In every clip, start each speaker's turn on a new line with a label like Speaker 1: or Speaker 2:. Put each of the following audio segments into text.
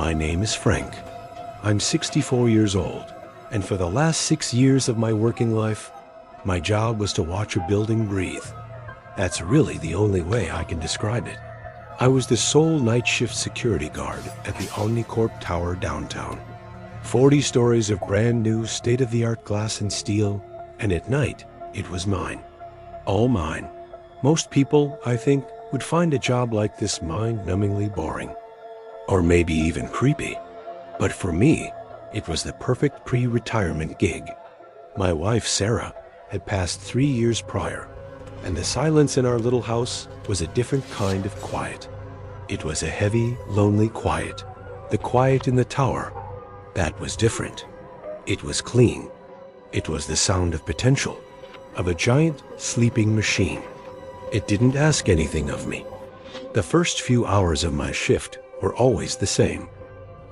Speaker 1: My name is Frank. I'm 64 years old, and for the last 6 years of my working life, my job was to watch a building breathe. That's really the only way I can describe it. I was the sole night shift security guard at the Omnicorp Tower downtown. 40 stories of brand new state-of-the-art glass and steel, and at night, it was mine. All mine. Most people, I think, would find a job like this mind-numbingly boring. Or maybe even creepy. But for me, it was the perfect pre-retirement gig. My wife, Sarah, had passed 3 years prior, and the silence in our little house was a different kind of quiet. It was a heavy, lonely quiet. The quiet in the tower. That was different. It was clean. It was the sound of potential, of a giant sleeping machine. It didn't ask anything of me. The first few hours of my shift were always the same.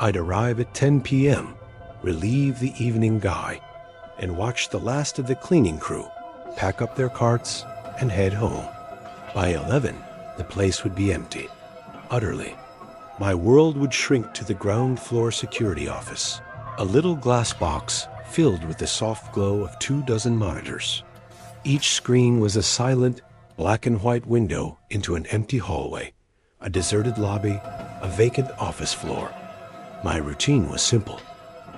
Speaker 1: I'd arrive at 10 p.m., relieve the evening guy, and watch the last of the cleaning crew pack up their carts and head home. By 11, the place would be empty. Utterly. My world would shrink to the ground floor security office, a little glass box filled with the soft glow of 24 monitors. Each screen was a silent, black and white window into an empty hallway, a deserted lobby, a vacant office floor. My routine was simple.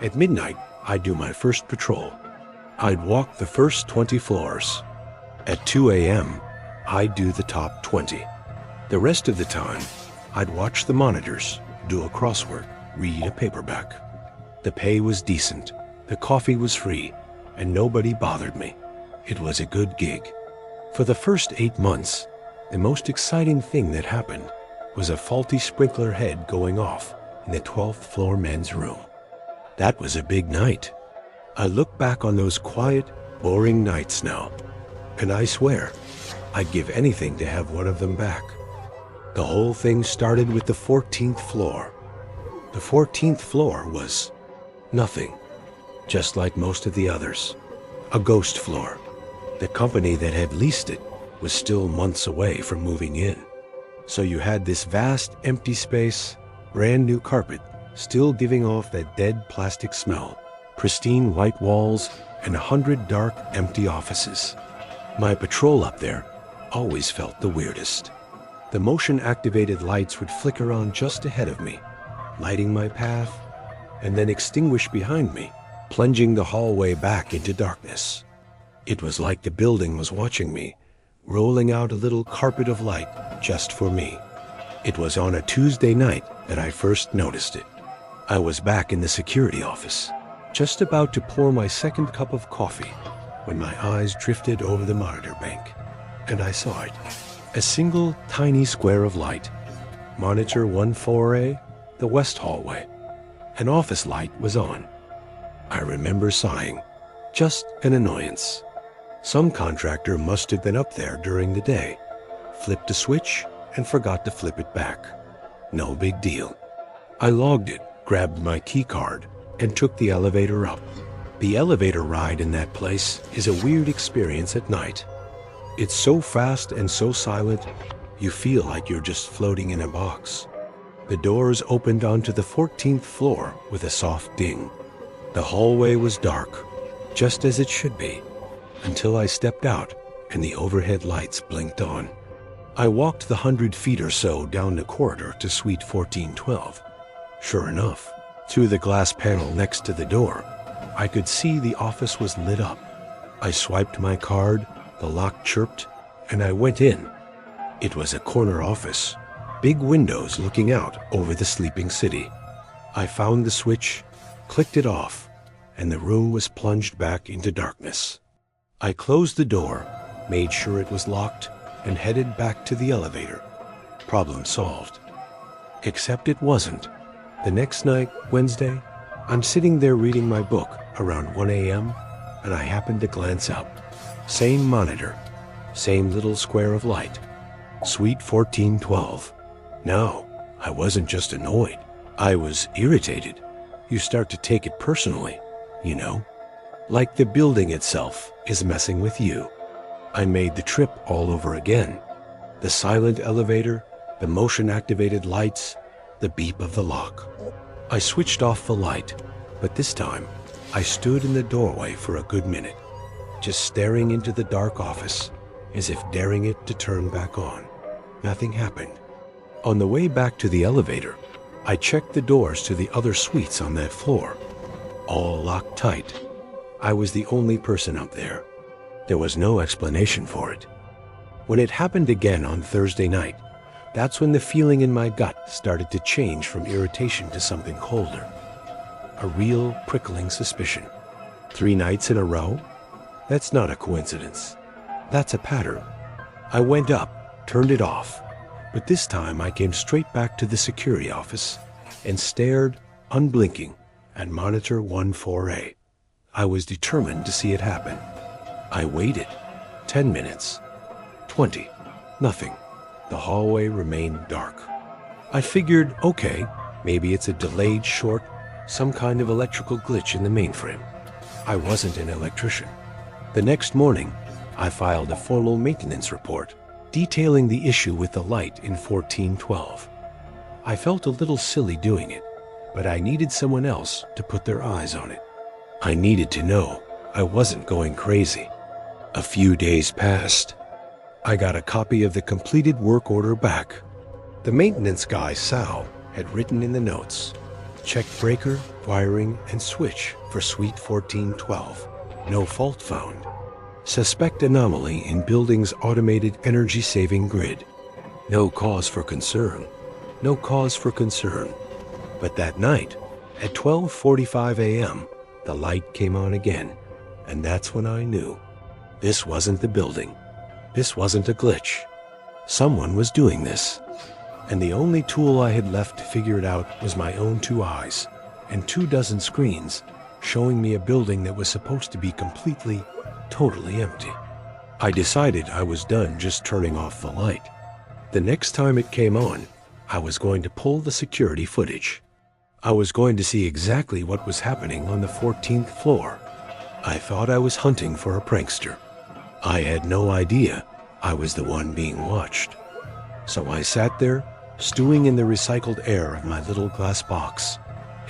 Speaker 1: At midnight, I'd do my first patrol. I'd walk the first 20 floors. At 2 a.m., I'd do the top 20. The rest of the time, I'd watch the monitors, do a crossword, read a paperback. The pay was decent, the coffee was free, and nobody bothered me. It was a good gig. For the first 8 months, the most exciting thing that happened was a faulty sprinkler head going off in the 12th floor men's room. That was a big night. I look back on those quiet, boring nights now, and I swear, I'd give anything to have one of them back. The whole thing started with the 14th floor. The 14th floor was nothing, just like most of the others. A ghost floor. The company that had leased it was still months away from moving in. So you had this vast empty space, brand new carpet, still giving off that dead plastic smell, pristine white walls, and 100 dark, empty offices. My patrol up there always felt the weirdest. The motion-activated lights would flicker on just ahead of me, lighting my path, and then extinguish behind me, plunging the hallway back into darkness. It was like the building was watching me, rolling out a little carpet of light just for me. It was on a Tuesday night that I first noticed it. I was back in the security office, just about to pour my second cup of coffee, when my eyes drifted over the monitor bank, and I saw it. A single tiny square of light. Monitor 14A, the west hallway. An office light was on. I remember sighing. Just an annoyance. Some contractor must have been up there during the day, flipped a switch, and forgot to flip it back. No big deal. I logged it, grabbed my key card, and took the elevator up. The elevator ride in that place is a weird experience at night. It's so fast and so silent, you feel like you're just floating in a box. The doors opened onto the 14th floor with a soft ding. The hallway was dark, just as it should be, until I stepped out and the overhead lights blinked on. I walked the 100 feet or so down the corridor to suite 1412. Sure enough, through the glass panel next to the door, I could see the office was lit up. I swiped my card, the lock chirped, and I went in. It was a corner office, big windows looking out over the sleeping city. I found the switch, clicked it off, and the room was plunged back into darkness. I closed the door, made sure it was locked, and headed back to the elevator. Problem solved. Except it wasn't. The next night, Wednesday, I'm sitting there reading my book around 1 a.m., and I happened to glance up. Same monitor, same little square of light. Suite 1412. No, I wasn't just annoyed. I was irritated. You start to take it personally, you know? Like the building itself is messing with you. I made the trip all over again. The silent elevator, the motion-activated lights, the beep of the lock. I switched off the light, but this time I stood in the doorway for a good minute, just staring into the dark office as if daring it to turn back on. Nothing happened. On the way back to the elevator, I checked the doors to the other suites on that floor. All locked tight. I was the only person up there. There was no explanation for it. When it happened again on Thursday night, that's when the feeling in my gut started to change from irritation to something colder. A real prickling suspicion. 3 nights in a row? That's not a coincidence. That's a pattern. I went up, turned it off, but this time I came straight back to the security office and stared, unblinking, at monitor 14A. I was determined to see it happen. I waited. 10 minutes. 20. Nothing. The hallway remained dark. I figured, okay, maybe it's a delayed short, some kind of electrical glitch in the mainframe. I wasn't an electrician. The next morning, I filed a formal maintenance report detailing the issue with the light in 1412. I felt a little silly doing it, but I needed someone else to put their eyes on it. I needed to know I wasn't going crazy. A few days passed. I got a copy of the completed work order back. The maintenance guy, Sal, had written in the notes, check breaker, wiring, and switch for suite 1412. No fault found. Suspect anomaly in building's automated energy-saving grid. No cause for concern. No cause for concern. But that night, at 12:45 a.m., the light came on again, and that's when I knew. This wasn't the building. This wasn't a glitch. Someone was doing this. And the only tool I had left to figure it out was my own 2 eyes and 24 screens showing me a building that was supposed to be completely, totally empty. I decided I was done just turning off the light. The next time it came on, I was going to pull the security footage. I was going to see exactly what was happening on the 14th floor. I thought I was hunting for a prankster. I had no idea I was the one being watched. So I sat there, stewing in the recycled air of my little glass box,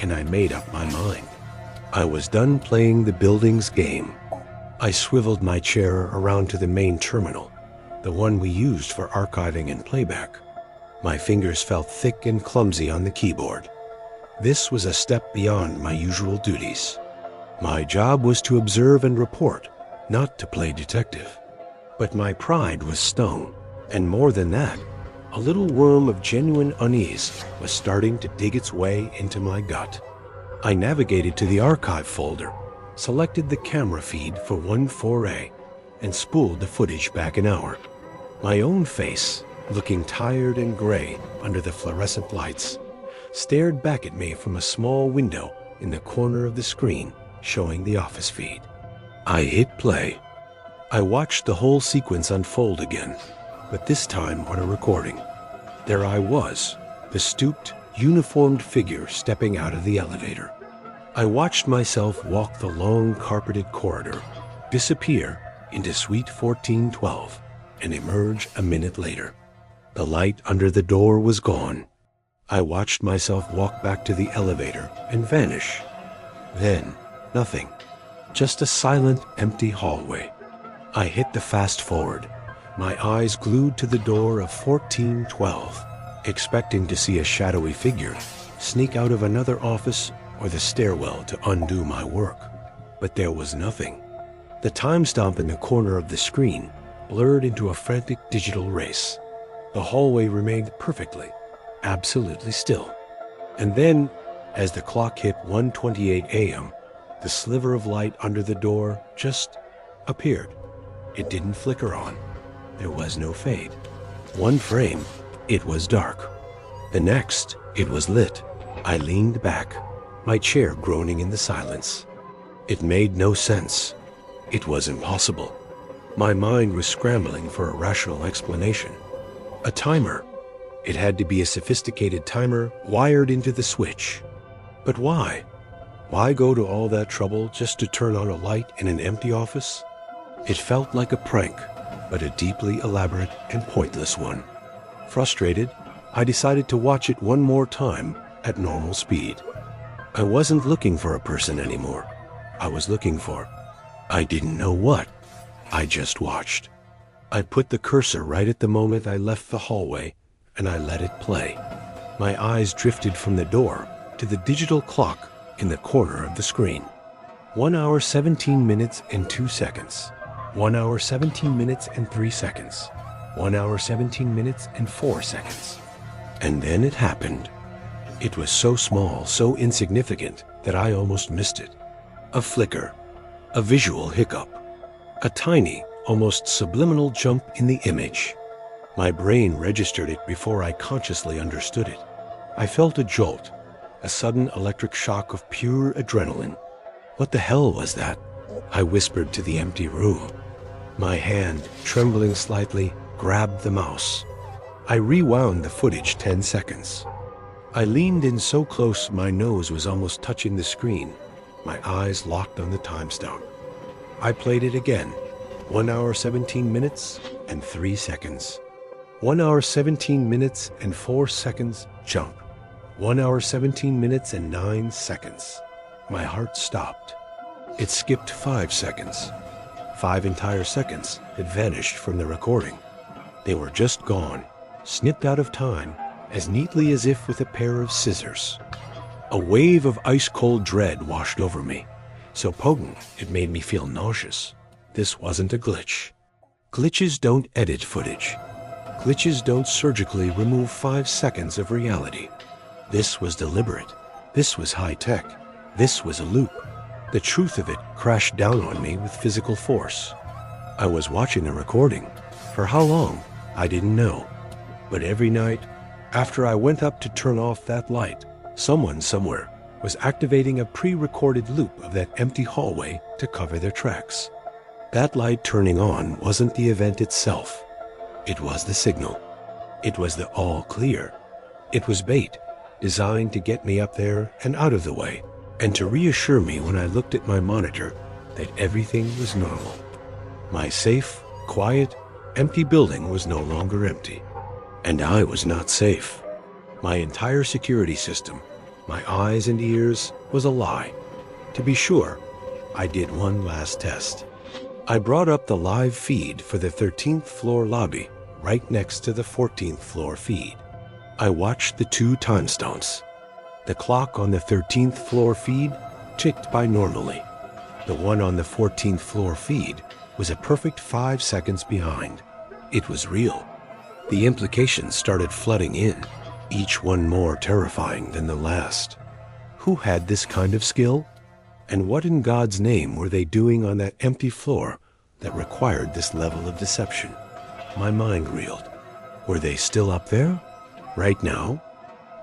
Speaker 1: and I made up my mind. I was done playing the building's game. I swiveled my chair around to the main terminal, the one we used for archiving and playback. My fingers felt thick and clumsy on the keyboard. This was a step beyond my usual duties. My job was to observe and report, not to play detective. But my pride was stung, and more than that, a little worm of genuine unease was starting to dig its way into my gut. I navigated to the archive folder, selected the camera feed for 14A, and spooled the footage back an hour. My own face, looking tired and gray under the fluorescent lights, stared back at me from a small window in the corner of the screen showing the office feed. I hit play. I watched the whole sequence unfold again, but this time on a recording. There I was, the stooped, uniformed figure stepping out of the elevator. I watched myself walk the long carpeted corridor, disappear into suite 1412, and emerge a minute later. The light under the door was gone. I watched myself walk back to the elevator and vanish. Then, nothing. Just a silent, empty hallway. I hit the fast forward, my eyes glued to the door of 1412, expecting to see a shadowy figure sneak out of another office or the stairwell to undo my work. But there was nothing. The timestamp in the corner of the screen blurred into a frantic digital race. The hallway remained perfectly, absolutely still. And then, as the clock hit 1:28 a.m., the sliver of light under the door just appeared. It didn't flicker on. There was no fade. One frame, it was dark. The next, it was lit. I leaned back, my chair groaning in the silence. It made no sense. It was impossible. My mind was scrambling for a rational explanation. A timer. It had to be a sophisticated timer wired into the switch. But why? Why go to all that trouble just to turn on a light in an empty office? It felt like a prank, but a deeply elaborate and pointless one. Frustrated, I decided to watch it one more time at normal speed. I wasn't looking for a person anymore. I was looking for, I didn't know what. I just watched. I put the cursor right at the moment I left the hallway, and I let it play. My eyes drifted from the door to the digital clock in the corner of the screen. 1 hour 17 minutes and 2 seconds. 1 hour 17 minutes and 3 seconds. 1 hour 17 minutes and 4 seconds. And then it happened. It was so small, so insignificant, that I almost missed it. A flicker, a visual hiccup, a tiny, almost subliminal jump in the image. My brain registered it before I consciously understood it. I felt a jolt, a sudden electric shock of pure adrenaline. What the hell was that? I whispered to the empty room. My hand, trembling slightly, grabbed the mouse. I rewound the footage 10 seconds. I leaned in so close my nose was almost touching the screen. My eyes locked on the timestamp. I played it again. 1 hour 17 minutes and 3 seconds. 1 hour 17 minutes and 4 seconds jump. 1 hour 17 minutes and 9 seconds. My heart stopped. It skipped 5 seconds. 5 entire seconds had vanished from the recording. They were just gone, snipped out of time, as neatly as if with a pair of scissors. A wave of ice-cold dread washed over me, so potent it made me feel nauseous. This wasn't a glitch. Glitches don't edit footage. Glitches don't surgically remove 5 seconds of reality. This was deliberate. This was high-tech. This was a loop. The truth of it crashed down on me with physical force. I was watching the recording. For how long? I didn't know. But every night, after I went up to turn off that light, someone somewhere was activating a pre-recorded loop of that empty hallway to cover their tracks. That light turning on wasn't the event itself. It was the signal. It was the all clear. It was bait, designed to get me up there and out of the way, and to reassure me when I looked at my monitor that everything was normal. My safe, quiet, empty building was no longer empty. And I was not safe. My entire security system, my eyes and ears, was a lie. To be sure, I did one last test. I brought up the live feed for the 13th floor lobby, right next to the 14th floor feed. I watched the 2 timestamps. The clock on the 13th floor feed ticked by normally. The one on the 14th floor feed was a perfect 5 seconds behind. It was real. The implications started flooding in, each one more terrifying than the last. Who had this kind of skill? And what in God's name were they doing on that empty floor that required this level of deception? My mind reeled. Were they still up there? Right now?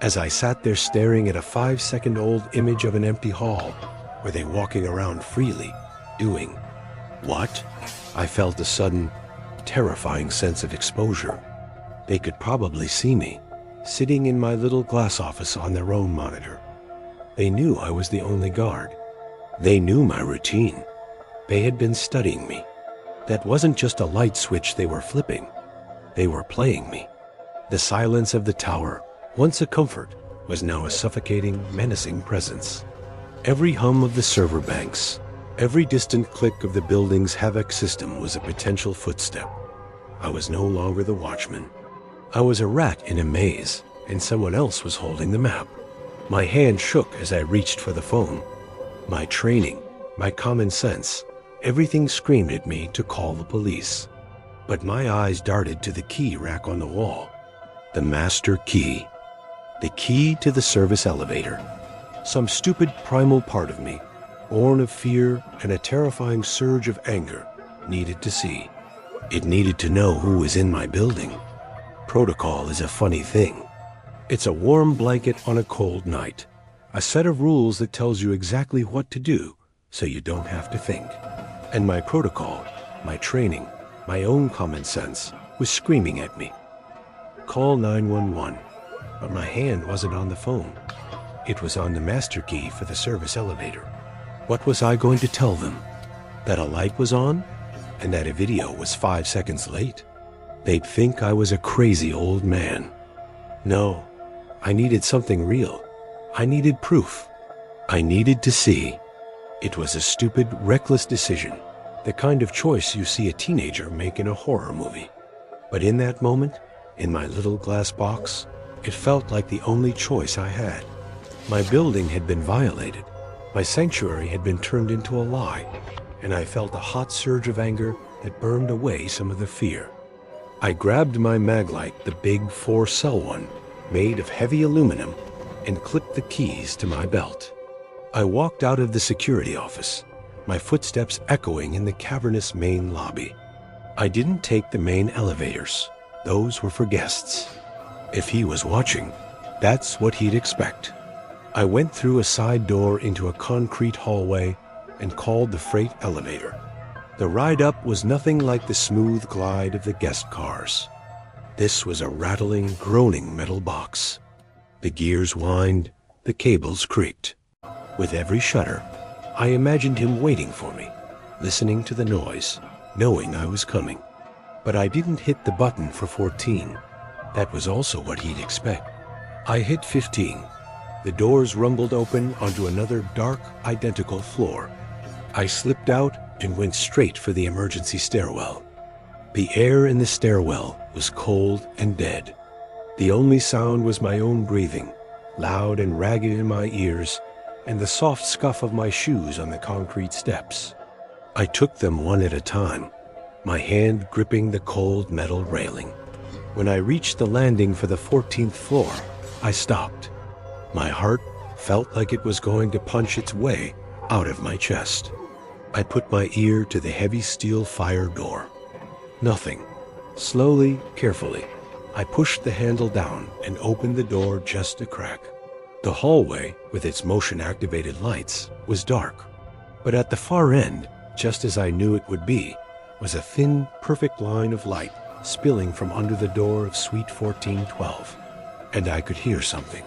Speaker 1: As I sat there staring at a 5-second-old image of an empty hall, were they walking around freely, doing what? I felt a sudden, terrifying sense of exposure. They could probably see me, sitting in my little glass office on their own monitor. They knew I was the only guard. They knew my routine. They had been studying me. That wasn't just a light switch they were flipping. They were playing me. The silence of the tower, once a comfort, was now a suffocating, menacing presence. Every hum of the server banks, every distant click of the building's havoc system was a potential footstep. I was no longer the watchman. I was a rat in a maze, and someone else was holding the map. My hand shook as I reached for the phone. My training, my common sense, everything screamed at me to call the police. But my eyes darted to the key rack on the wall. The master key. The key to the service elevator. Some stupid primal part of me, born of fear and a terrifying surge of anger, needed to see. It needed to know who was in my building. Protocol is a funny thing. It's a warm blanket on a cold night. A set of rules that tells you exactly what to do so you don't have to think. And my protocol, my training, my own common sense was screaming at me. Call 911. But my hand wasn't on the phone. It was on the master key for the service elevator. What was I going to tell them? That a light was on? And that a video was 5 seconds late? They'd think I was a crazy old man. No, I needed something real. I needed proof. I needed to see. It was a stupid, reckless decision, the kind of choice you see a teenager make in a horror movie. But in that moment, in my little glass box, it felt like the only choice I had. My building had been violated. My sanctuary had been turned into a lie, and I felt a hot surge of anger that burned away some of the fear. I grabbed my maglite, the big 4-cell one, made of heavy aluminum, and clipped the keys to my belt. I walked out of the security office, my footsteps echoing in the cavernous main lobby. I didn't take the main elevators. Those were for guests. If he was watching, that's what he'd expect. I went through a side door into a concrete hallway and called the freight elevator. The ride up was nothing like the smooth glide of the guest cars. This was a rattling, groaning metal box. The gears whined, the cables creaked. With every shudder, I imagined him waiting for me, listening to the noise, knowing I was coming. But I didn't hit the button for 14. That was also what he'd expect. I hit 15. The doors rumbled open onto another dark, identical floor. I slipped out and went straight for the emergency stairwell. The air in the stairwell was cold and dead. The only sound was my own breathing, loud and ragged in my ears, and the soft scuff of my shoes on the concrete steps. I took them one at a time, my hand gripping the cold metal railing. When I reached the landing for the 14th floor, I stopped. My heart felt like it was going to punch its way out of my chest. I put my ear to the heavy steel fire door. Nothing. Slowly, carefully, I pushed the handle down and opened the door just a crack. The hallway, with its motion-activated lights, was dark. But at the far end, just as I knew it would be, was a thin, perfect line of light spilling from under the door of Suite 1412. And I could hear something.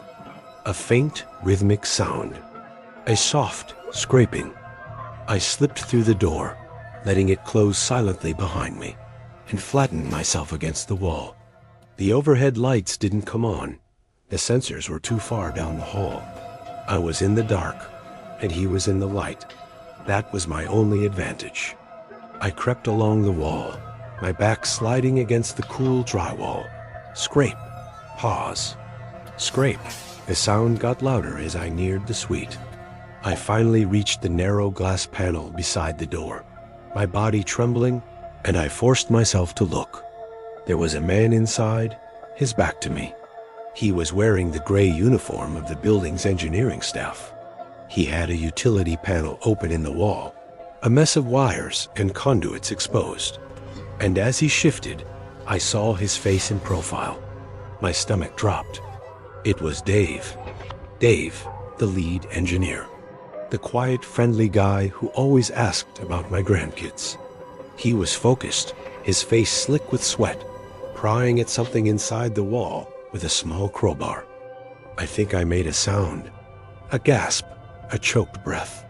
Speaker 1: A faint, rhythmic sound. A soft scraping. I slipped through the door, letting it close silently behind me, and flattened myself against the wall. The overhead lights didn't come on. The sensors were too far down the hall. I was in the dark, and he was in the light. That was my only advantage. I crept along the wall, my back sliding against the cool drywall. Scrape. Pause. Scrape. The sound got louder as I neared the suite. I finally reached the narrow glass panel beside the door, my body trembling, and I forced myself to look. There was a man inside, his back to me. He was wearing the gray uniform of the building's engineering staff. He had a utility panel open in the wall, a mess of wires and conduits exposed. And as he shifted, I saw his face in profile. My stomach dropped. It was Dave. Dave, the lead engineer. The quiet, friendly guy who always asked about my grandkids. He was focused, his face slick with sweat, prying at something inside the wall with a small crowbar. I think I made a sound, a gasp, a choked breath.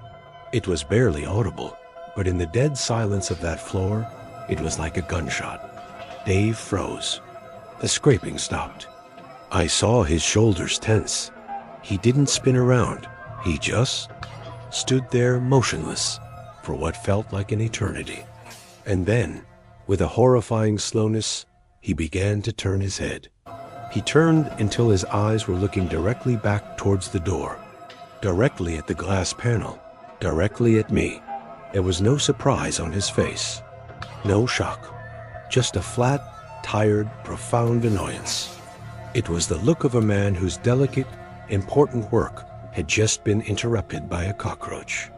Speaker 1: It was barely audible, but in the dead silence of that floor, it was like a gunshot. Dave froze. The scraping stopped. I saw his shoulders tense. He didn't spin around. He just stood there motionless for what felt like an eternity. And then, with a horrifying slowness, he began to turn his head. He turned until his eyes were looking directly back towards the door, directly at the glass panel, directly at me. There was no surprise on his face, no shock, just a flat, tired, profound annoyance. It was the look of a man whose delicate, important work had just been interrupted by a cockroach.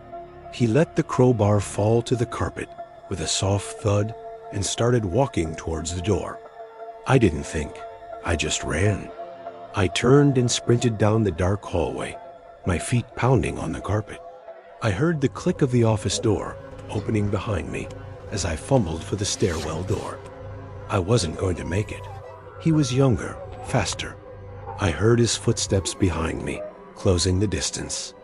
Speaker 1: He let the crowbar fall to the carpet with a soft thud and started walking towards the door. I didn't think. I just ran. I turned and sprinted down the dark hallway, my feet pounding on the carpet. I heard the click of the office door opening behind me as I fumbled for the stairwell door. I wasn't going to make it. He was younger, faster. I heard his footsteps behind me, closing the distance.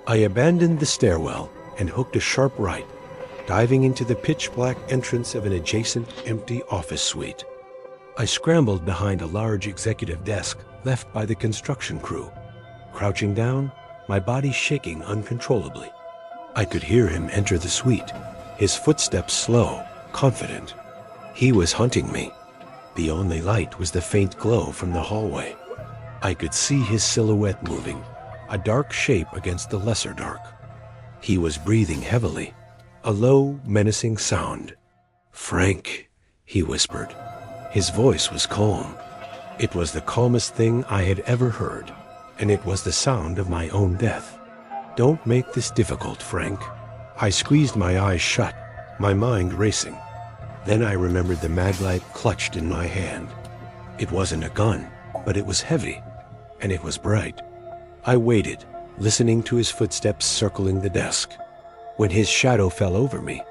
Speaker 1: I abandoned the stairwell and hooked a sharp right, diving into the pitch-black entrance of an adjacent empty office suite. I scrambled behind a large executive desk left by the construction crew. Crouching down, my body shaking uncontrollably. I could hear him enter the suite, his footsteps slow, confident. He was hunting me. The only light was the faint glow from the hallway. I could see his silhouette moving, a dark shape against the lesser dark. He was breathing heavily, a low, menacing sound. "Frank," he whispered. His voice was calm. It was the calmest thing I had ever heard, and it was the sound of my own death. "Don't make this difficult, Frank." I squeezed my eyes shut, my mind racing. Then I remembered the maglite clutched in my hand. It wasn't a gun, but it was heavy, and it was bright. I waited, listening to his footsteps circling the desk. When his shadow fell over me,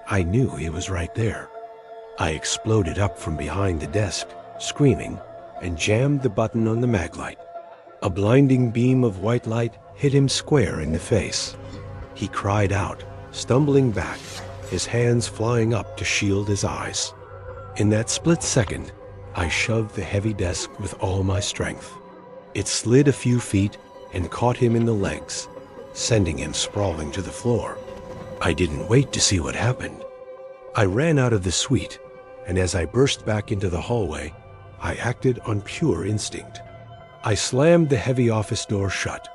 Speaker 1: I knew he was right there. I exploded up from behind the desk, screaming, and jammed the button on the maglite. A blinding beam of white light hit him square in the face. He cried out, stumbling back, his hands flying up to shield his eyes. In that split second, I shoved the heavy desk with all my strength. It slid a few feet and caught him in the legs, sending him sprawling to the floor. I didn't wait to see what happened. I ran out of the suite, and as I burst back into the hallway, I acted on pure instinct. I slammed the heavy office door shut,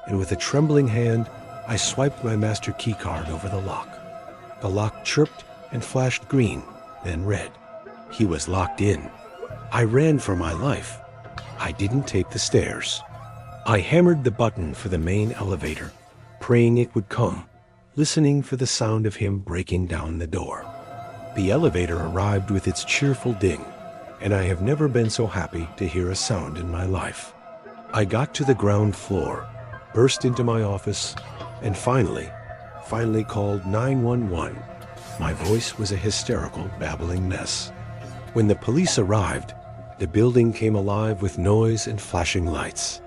Speaker 1: and with a trembling hand, I swiped my master keycard over the lock. The lock chirped and flashed green, then red. He was locked in. I ran for my life. I didn't take the stairs. I hammered the button for the main elevator, praying it would come, listening for the sound of him breaking down the door. The elevator arrived with its cheerful ding, and I have never been so happy to hear a sound in my life. I got to the ground floor, burst into my office, and finally called 911. My voice was a hysterical, babbling mess. When the police arrived, the building came alive with noise and flashing lights.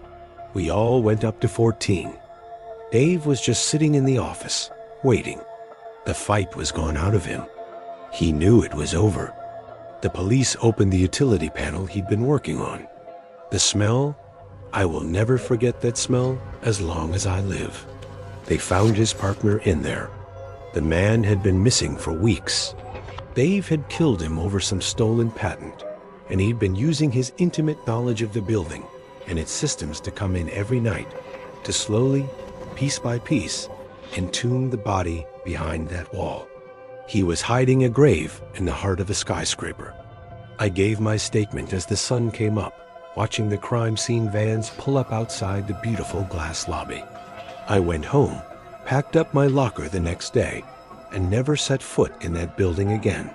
Speaker 1: We all went up to 14. Dave was just sitting in the office, waiting. The fight was gone out of him. He knew it was over. The police opened the utility panel he'd been working on. The smell? I will never forget that smell as long as I live. They found his partner in there. The man had been missing for weeks. Dave had killed him over some stolen patent, and he'd been using his intimate knowledge of the building and its systems to come in every night to slowly, piece by piece, entomb the body behind that wall. He was hiding a grave in the heart of a skyscraper. I gave my statement as the sun came up, watching the crime scene vans pull up outside the beautiful glass lobby. I went home, packed up my locker the next day, and never set foot in that building again.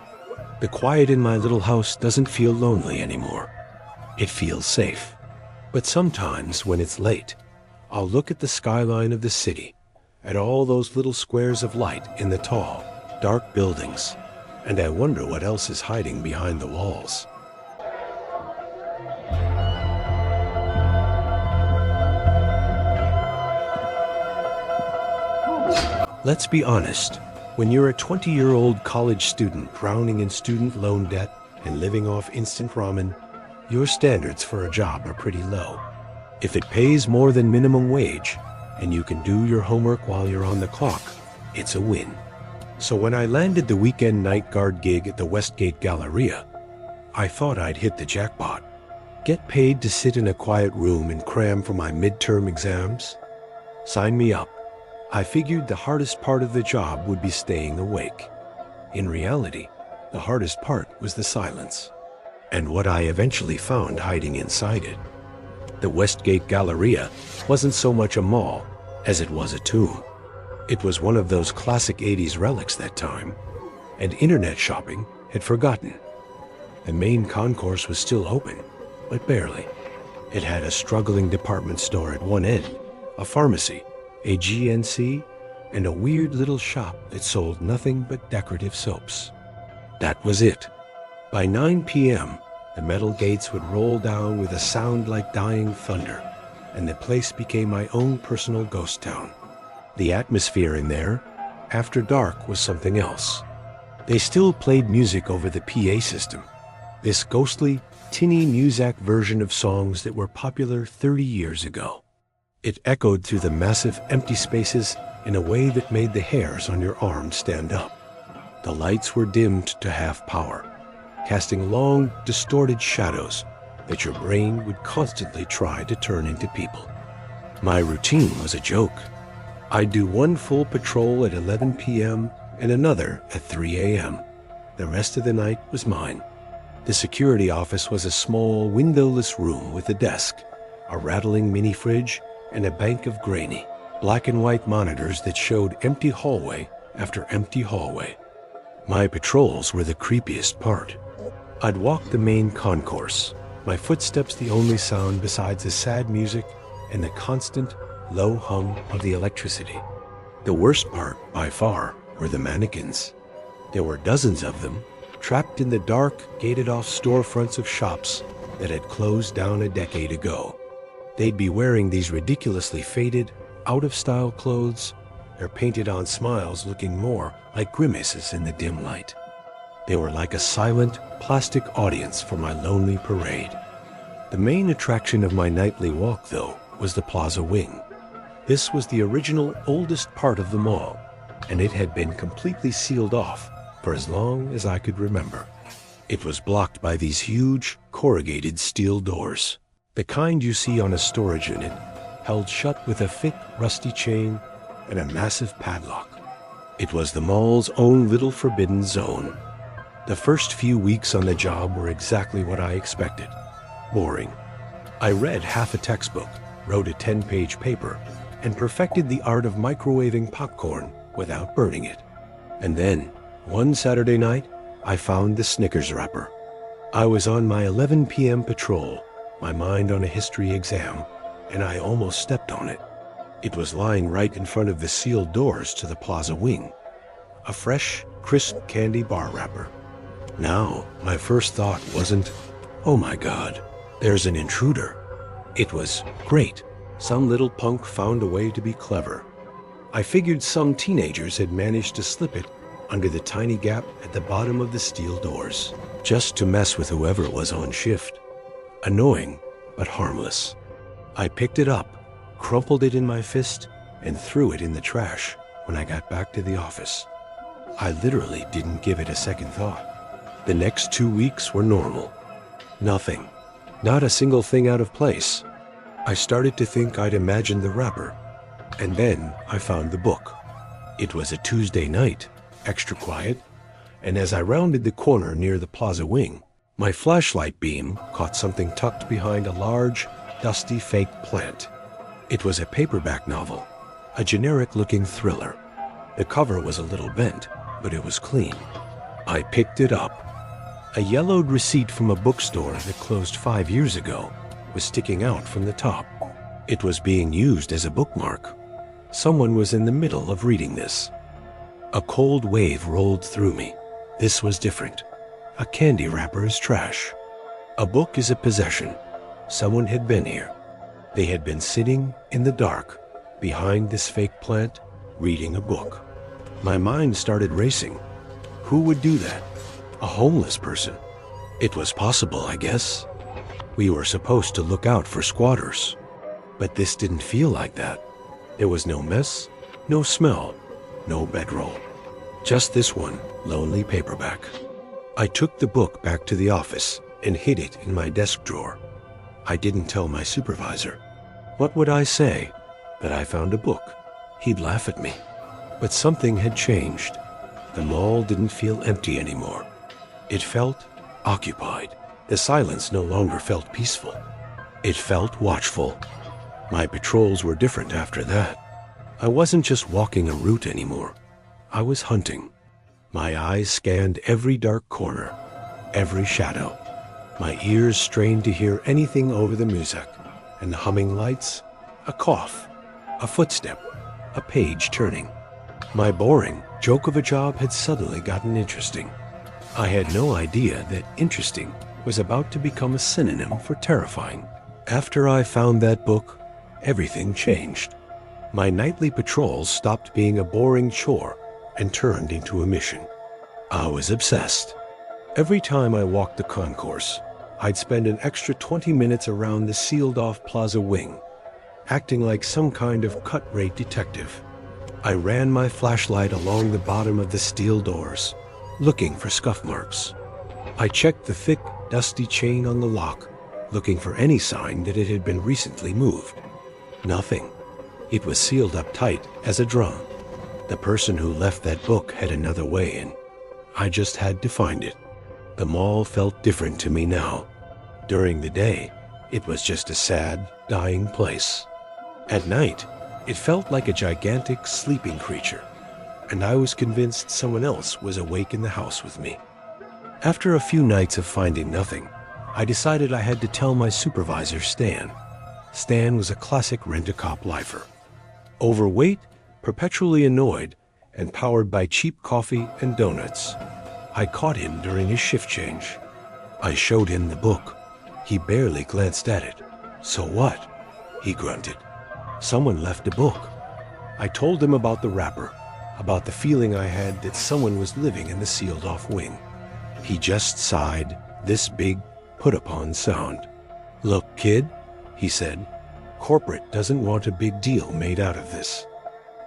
Speaker 1: The quiet in my little house doesn't feel lonely anymore. It feels safe. But sometimes, when it's late, I'll look at the skyline of the city, at all those little squares of light in the tall, dark buildings, and I wonder what else is hiding behind the walls. Let's be honest. When you're a 20-year-old college student drowning in student loan debt and living off instant ramen, your standards for a job are pretty low. If it pays more than minimum wage and you can do your homework while you're on the clock, it's a win. So when I landed the weekend night guard gig at the Westgate Galleria, I thought I'd hit the jackpot. Get paid to sit in a quiet room and cram for my midterm exams? Sign me up. I figured the hardest part of the job would be staying awake. In reality, the hardest part was the silence, and what I eventually found hiding inside it. The Westgate Galleria wasn't so much a mall as it was a tomb. It was one of those classic 80s relics that time, and internet shopping had forgotten. The main concourse was still open, but barely. It had a struggling department store at one end, a pharmacy, a GNC, and a weird little shop that sold nothing but decorative soaps. That was it. By 9 p.m., the metal gates would roll down with a sound like dying thunder, and the place became my own personal ghost town. The atmosphere in there, after dark, was something else. They still played music over the PA system, this ghostly, tinny Muzak version of songs that were popular 30 years ago. It echoed through the massive empty spaces in a way that made the hairs on your arms stand up. The lights were dimmed to half power, casting long, distorted shadows that your brain would constantly try to turn into people. My routine was a joke. I'd do one full patrol at 11 p.m. and another at 3 a.m. The rest of the night was mine. The security office was a small, windowless room with a desk, a rattling mini-fridge, and a bank of grainy, black and white monitors that showed empty hallway after empty hallway. My patrols were the creepiest part. I'd walk the main concourse, my footsteps the only sound besides the sad music and the constant, low hum of the electricity. The worst part, by far, were the mannequins. There were dozens of them, trapped in the dark, gated-off storefronts of shops that had closed down a decade ago. They'd be wearing these ridiculously faded, out-of-style clothes, their painted-on smiles looking more like grimaces in the dim light. They were like a silent, plastic audience for my lonely parade. The main attraction of my nightly walk, though, was the Plaza Wing. This was the original, oldest part of the mall, and it had been completely sealed off for as long as I could remember. It was blocked by these huge, corrugated steel doors, the kind you see on a storage unit, held shut with a thick, rusty chain and a massive padlock. It was the mall's own little forbidden zone. The first few weeks on the job were exactly what I expected. Boring. I read half a textbook, wrote a 10-page paper, and perfected the art of microwaving popcorn without burning it. And then, one Saturday night, I found the Snickers wrapper. I was on my 11 p.m. patrol, my mind on a history exam, and I almost stepped on it. It was lying right in front of the sealed doors to the Plaza Wing. A fresh, crisp candy bar wrapper. Now, my first thought wasn't, oh my God, there's an intruder. It was, great, some little punk found a way to be clever. I figured some teenagers had managed to slip it under the tiny gap at the bottom of the steel doors, just to mess with whoever was on shift. Annoying, but harmless. I picked it up, crumpled it in my fist, and threw it in the trash when I got back to the office. I literally didn't give it a second thought. The next 2 weeks were normal. Nothing. Not a single thing out of place. I started to think I'd imagined the wrapper, and then I found the book. It was a Tuesday night, extra quiet, and as I rounded the corner near the Plaza Wing, my flashlight beam caught something tucked behind a large, dusty fake plant. It was a paperback novel, a generic-looking thriller. The cover was a little bent, but it was clean. I picked it up. A yellowed receipt from a bookstore that closed 5 years ago was sticking out from the top. It was being used as a bookmark. Someone was in the middle of reading this. A cold wave rolled through me. This was different. A candy wrapper is trash. A book is a possession. Someone had been here. They had been sitting in the dark, behind this fake plant, reading a book. My mind started racing. Who would do that? A homeless person. It was possible, I guess. We were supposed to look out for squatters. But this didn't feel like that. There was no mess, no smell, no bedroll. Just this one lonely paperback. I took the book back to the office and hid it in my desk drawer. I didn't tell my supervisor. What would I say? That I found a book. He'd laugh at me. But something had changed. The mall didn't feel empty anymore. It felt occupied. The silence no longer felt peaceful. It felt watchful. My patrols were different after that. I wasn't just walking a route anymore. I was hunting. My eyes scanned every dark corner, every shadow. My ears strained to hear anything over the music, and the humming lights, a cough, a footstep, a page turning. My boring joke of a job had suddenly gotten interesting. I had no idea that interesting was about to become a synonym for terrifying. After I found that book, everything changed. My nightly patrols stopped being a boring chore and turned into a mission. I was obsessed. Every time I walked the concourse, I'd spend an extra 20 minutes around the sealed-off Plaza Wing, acting like some kind of cut-rate detective. I ran my flashlight along the bottom of the steel doors, looking for scuff marks. I checked the thick, dusty chain on the lock, looking for any sign that it had been recently moved. Nothing. It was sealed up tight as a drum. The person who left that book had another way in. I just had to find it. The mall felt different to me now. During the day, it was just a sad, dying place. At night, it felt like a gigantic sleeping creature, and I was convinced someone else was awake in the house with me. After a few nights of finding nothing, I decided I had to tell my supervisor, Stan. Stan was a classic rent-a-cop lifer. Overweight, perpetually annoyed, and powered by cheap coffee and donuts. I caught him during his shift change. I showed him the book. He barely glanced at it. "So what?" he grunted. "Someone left a book." I told him about the wrapper, about the feeling I had that someone was living in the sealed-off wing. He just sighed, this big, put-upon sound. "Look, kid," he said, "corporate doesn't want a big deal made out of this.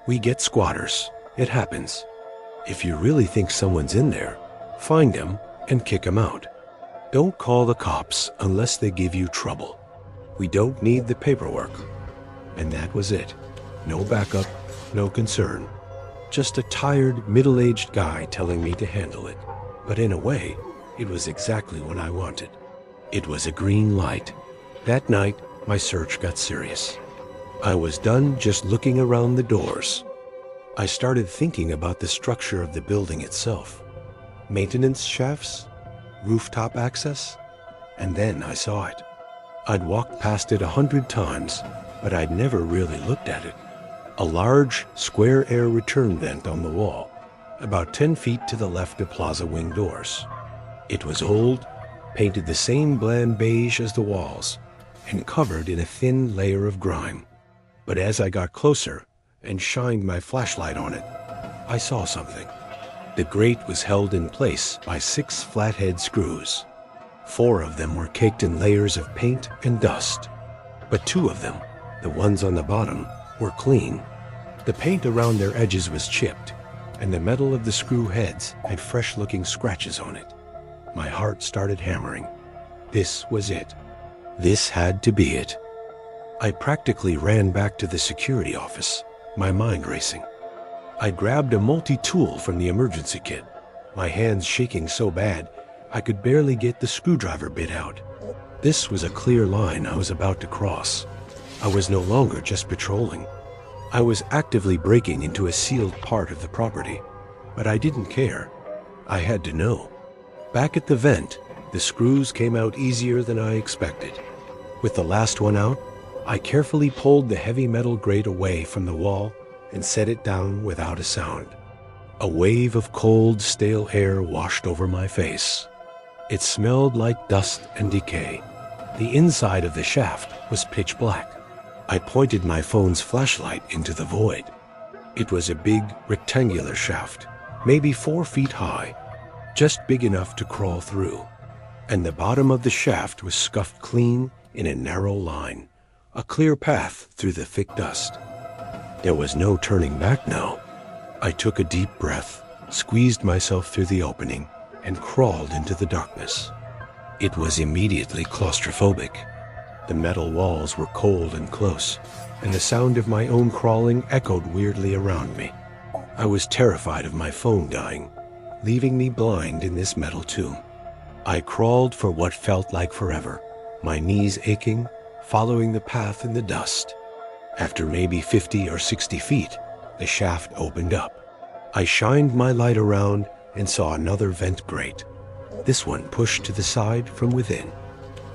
Speaker 1: We get squatters. It happens. If you really think someone's in there, find them and kick them out. Don't call the cops unless they give you trouble. We don't need the paperwork." And that was it. No backup, no concern. Just a tired, middle-aged guy telling me to handle it. But in a way, it was exactly what I wanted. It was a green light. That night, my search got serious. I was done just looking around the doors. I started thinking about the structure of the building itself. Maintenance shafts, rooftop access, and then I saw it. I'd walked past it 100 times, but I'd never really looked at it. A large, square air return vent on the wall, about 10 feet to the left of plaza wing doors. It was old, painted the same bland beige as the walls, and covered in a thin layer of grime. But as I got closer and shined my flashlight on it, I saw something. The grate was held in place by 6 flathead screws. 4 of them were caked in layers of paint and dust, but 2 of them, the ones on the bottom, were clean. The paint around their edges was chipped, and the metal of the screw heads had fresh-looking scratches on it. My heart started hammering. This was it. This had to be it. I practically ran back to the security office, my mind racing. I grabbed a multi-tool from the emergency kit, my hands shaking so bad I could barely get the screwdriver bit out. This was a clear line I was about to cross. I was no longer just patrolling. I was actively breaking into a sealed part of the property, but I didn't care. I had to know. Back at the vent, the screws came out easier than I expected. With the last one out, I carefully pulled the heavy metal grate away from the wall and set it down without a sound. A wave of cold, stale air washed over my face. It smelled like dust and decay. The inside of the shaft was pitch black. I pointed my phone's flashlight into the void. It was a big, rectangular shaft, maybe 4 feet high, just big enough to crawl through. And the bottom of the shaft was scuffed clean in a narrow line, a clear path through the thick dust. There was no turning back now. I took a deep breath, squeezed myself through the opening, and crawled into the darkness. It was immediately claustrophobic. The metal walls were cold and close, and the sound of my own crawling echoed weirdly around me. I was terrified of my phone dying, leaving me blind in this metal tomb. I crawled for what felt like forever, my knees aching, following the path in the dust. After maybe 50 or 60 feet, the shaft opened up. I shined my light around and saw another vent grate, this one pushed to the side from within.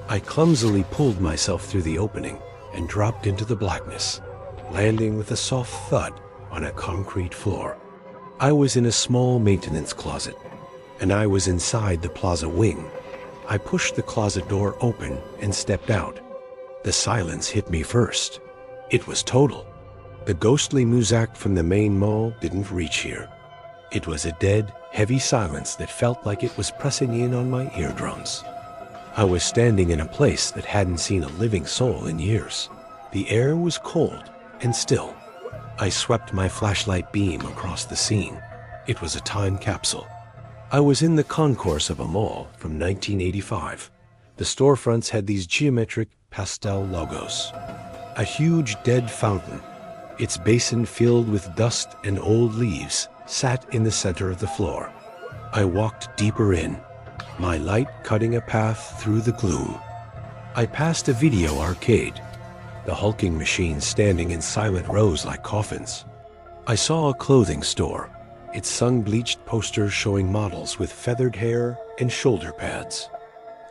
Speaker 1: I clumsily pulled myself through the opening and dropped into the blackness, landing with a soft thud on a concrete floor. I was in a small maintenance closet, and I was inside the plaza wing. I pushed the closet door open and stepped out. The silence hit me first. It was total. The ghostly muzak from the main mall didn't reach here. It was a dead, heavy silence that felt like it was pressing in on my eardrums. I was standing in a place that hadn't seen a living soul in years. The air was cold and still. I swept my flashlight beam across the scene. It was a time capsule. I was in the concourse of a mall from 1985. The storefronts had these geometric pastel logos. A huge dead fountain, its basin filled with dust and old leaves, sat in the center of the floor. I walked deeper in, my light cutting a path through the gloom. I passed a video arcade, the hulking machines standing in silent rows like coffins. I saw a clothing store, its sun-bleached posters showing models with feathered hair and shoulder pads.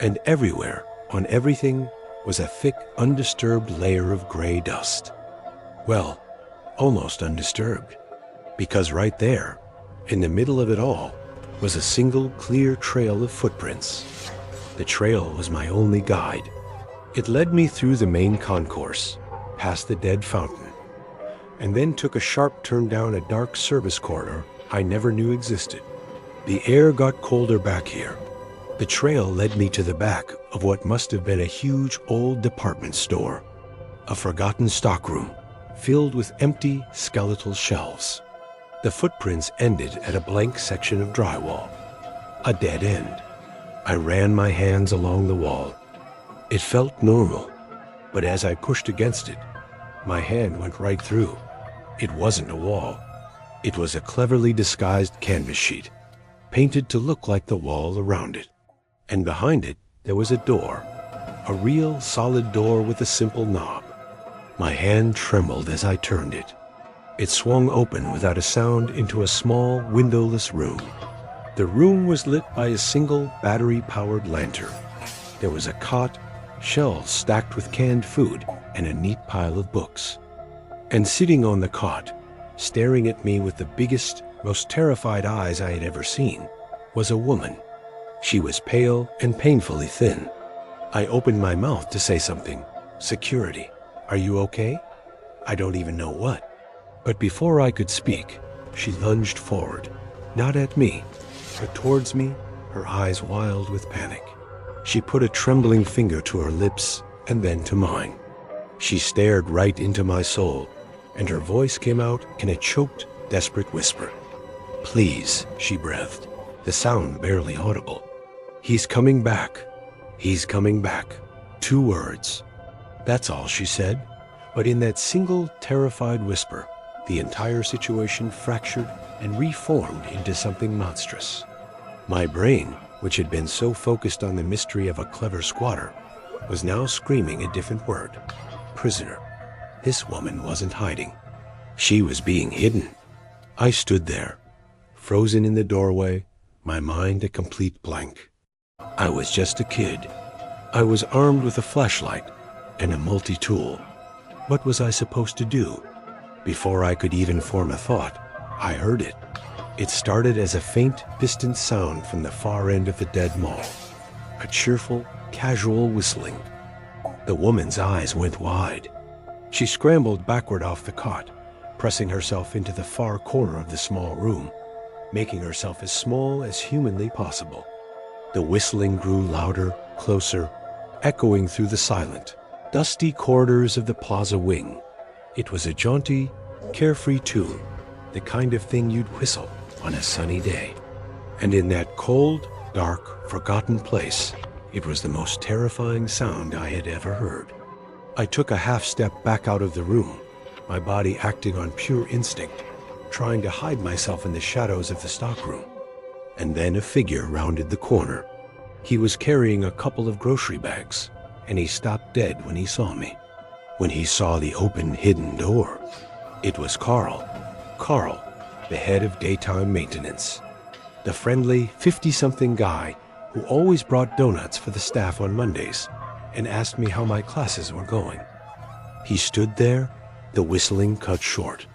Speaker 1: And everywhere, on everything, was a thick, undisturbed layer of gray dust. Well, almost undisturbed. Because right there, in the middle of it all, was a single clear trail of footprints. The trail was my only guide. It led me through the main concourse, past the dead fountain, and then took a sharp turn down a dark service corridor I never knew existed. The air got colder back here. The trail led me to the back of what must have been a huge old department store, a forgotten stockroom filled with empty skeletal shelves. The footprints ended at a blank section of drywall, a dead end. I ran my hands along the wall. It felt normal, but as I pushed against it, my hand went right through. It wasn't a wall. It was a cleverly disguised canvas sheet, painted to look like the wall around it. And behind it, there was a door, a real solid door with a simple knob. My hand trembled as I turned it. It swung open without a sound into a small, windowless room. The room was lit by a single battery-powered lantern. There was a cot, shelves stacked with canned food, and a neat pile of books. And sitting on the cot, staring at me with the biggest, most terrified eyes I had ever seen, was a woman. She was pale and painfully thin. I opened my mouth to say something. Security. Are you okay? I don't even know what. But before I could speak, she lunged forward, not at me, but towards me, her eyes wild with panic. She put a trembling finger to her lips and then to mine. She stared right into my soul, and her voice came out in a choked, desperate whisper. "Please," she breathed, the sound barely audible. "He's coming back. He's coming back." 2 words. That's all she said, but in that single, terrified whisper, the entire situation fractured and reformed into something monstrous. My brain, which had been so focused on the mystery of a clever squatter, was now screaming a different word. Prisoner. This woman wasn't hiding. She was being hidden. I stood there, frozen in the doorway, my mind a complete blank. I was just a kid. I was armed with a flashlight and a multi-tool. What was I supposed to do? Before I could even form a thought, I heard it. It started as a faint, distant sound from the far end of the dead mall. A cheerful, casual whistling. The woman's eyes went wide. She scrambled backward off the cot, pressing herself into the far corner of the small room, making herself as small as humanly possible. The whistling grew louder, closer, echoing through the silent, dusty corridors of the plaza wing. It was a jaunty, carefree tune, the kind of thing you'd whistle on a sunny day. And in that cold, dark, forgotten place, it was the most terrifying sound I had ever heard. I took a half step back out of the room, my body acting on pure instinct, trying to hide myself in the shadows of the stockroom. And then a figure rounded the corner. He was carrying a couple of grocery bags, and he stopped dead when he saw me. When he saw the open, hidden door, it was Carl. Carl, the head of daytime maintenance. The friendly 50-something guy who always brought donuts for the staff on Mondays and asked me how my classes were going. He stood there, the whistling cut short.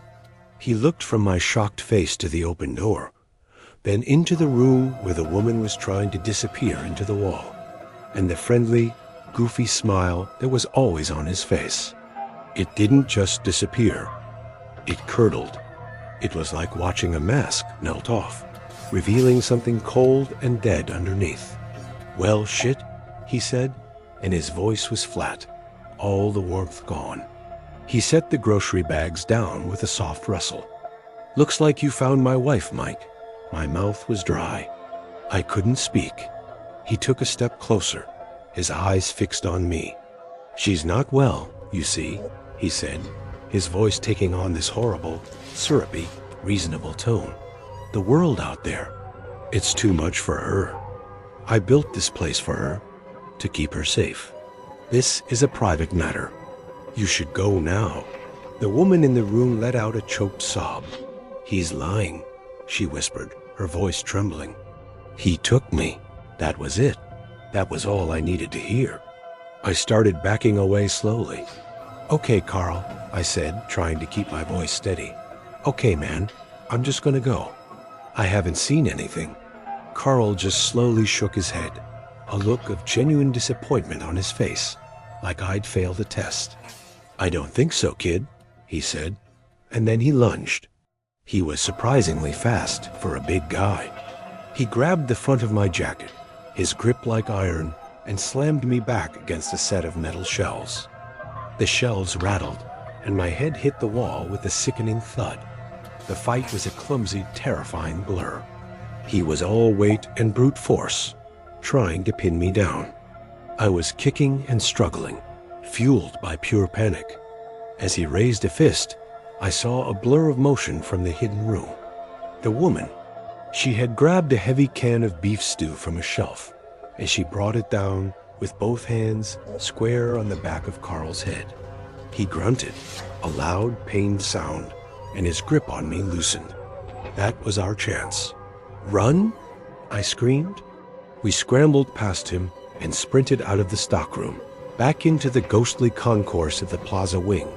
Speaker 1: He looked from my shocked face to the open door, then into the room where the woman was trying to disappear into the wall, and the friendly, goofy smile that was always on his face. It didn't just disappear. It curdled. It was like watching a mask melt off, revealing something cold and dead underneath. "Well, shit," he said, and his voice was flat, all the warmth gone. He set the grocery bags down with a soft rustle. "Looks like you found my wife, Mike." My mouth was dry. I couldn't speak. He took a step closer, his eyes fixed on me. "She's not well, you see," he said, his voice taking on this horrible, syrupy, reasonable tone. "The world out there, it's too much for her. I built this place for her, to keep her safe. This is a private matter. You should go now." The woman in the room let out a choked sob. "He's lying," she whispered, her voice trembling. "He took me. That was it. That was all I needed to hear." I started backing away slowly. "Okay, Carl," I said, trying to keep my voice steady. "Okay, man, I'm just gonna go. I haven't seen anything." Carl just slowly shook his head, a look of genuine disappointment on his face, like I'd failed a test. "I don't think so, kid," he said, and then he lunged. He was surprisingly fast for a big guy. He grabbed the front of my jacket, his grip like iron, and slammed me back against a set of metal shelves. The shelves rattled, and my head hit the wall with a sickening thud. The fight was a clumsy, terrifying blur. He was all weight and brute force, trying to pin me down. I was kicking and struggling, fueled by pure panic. As he raised a fist, I saw a blur of motion from the hidden room. The woman. She had grabbed a heavy can of beef stew from a shelf, and she brought it down with both hands square on the back of Carl's head. He grunted, a loud, pained sound, and his grip on me loosened. That was our chance. "Run?" I screamed. We scrambled past him and sprinted out of the stockroom, back into the ghostly concourse of the plaza wing.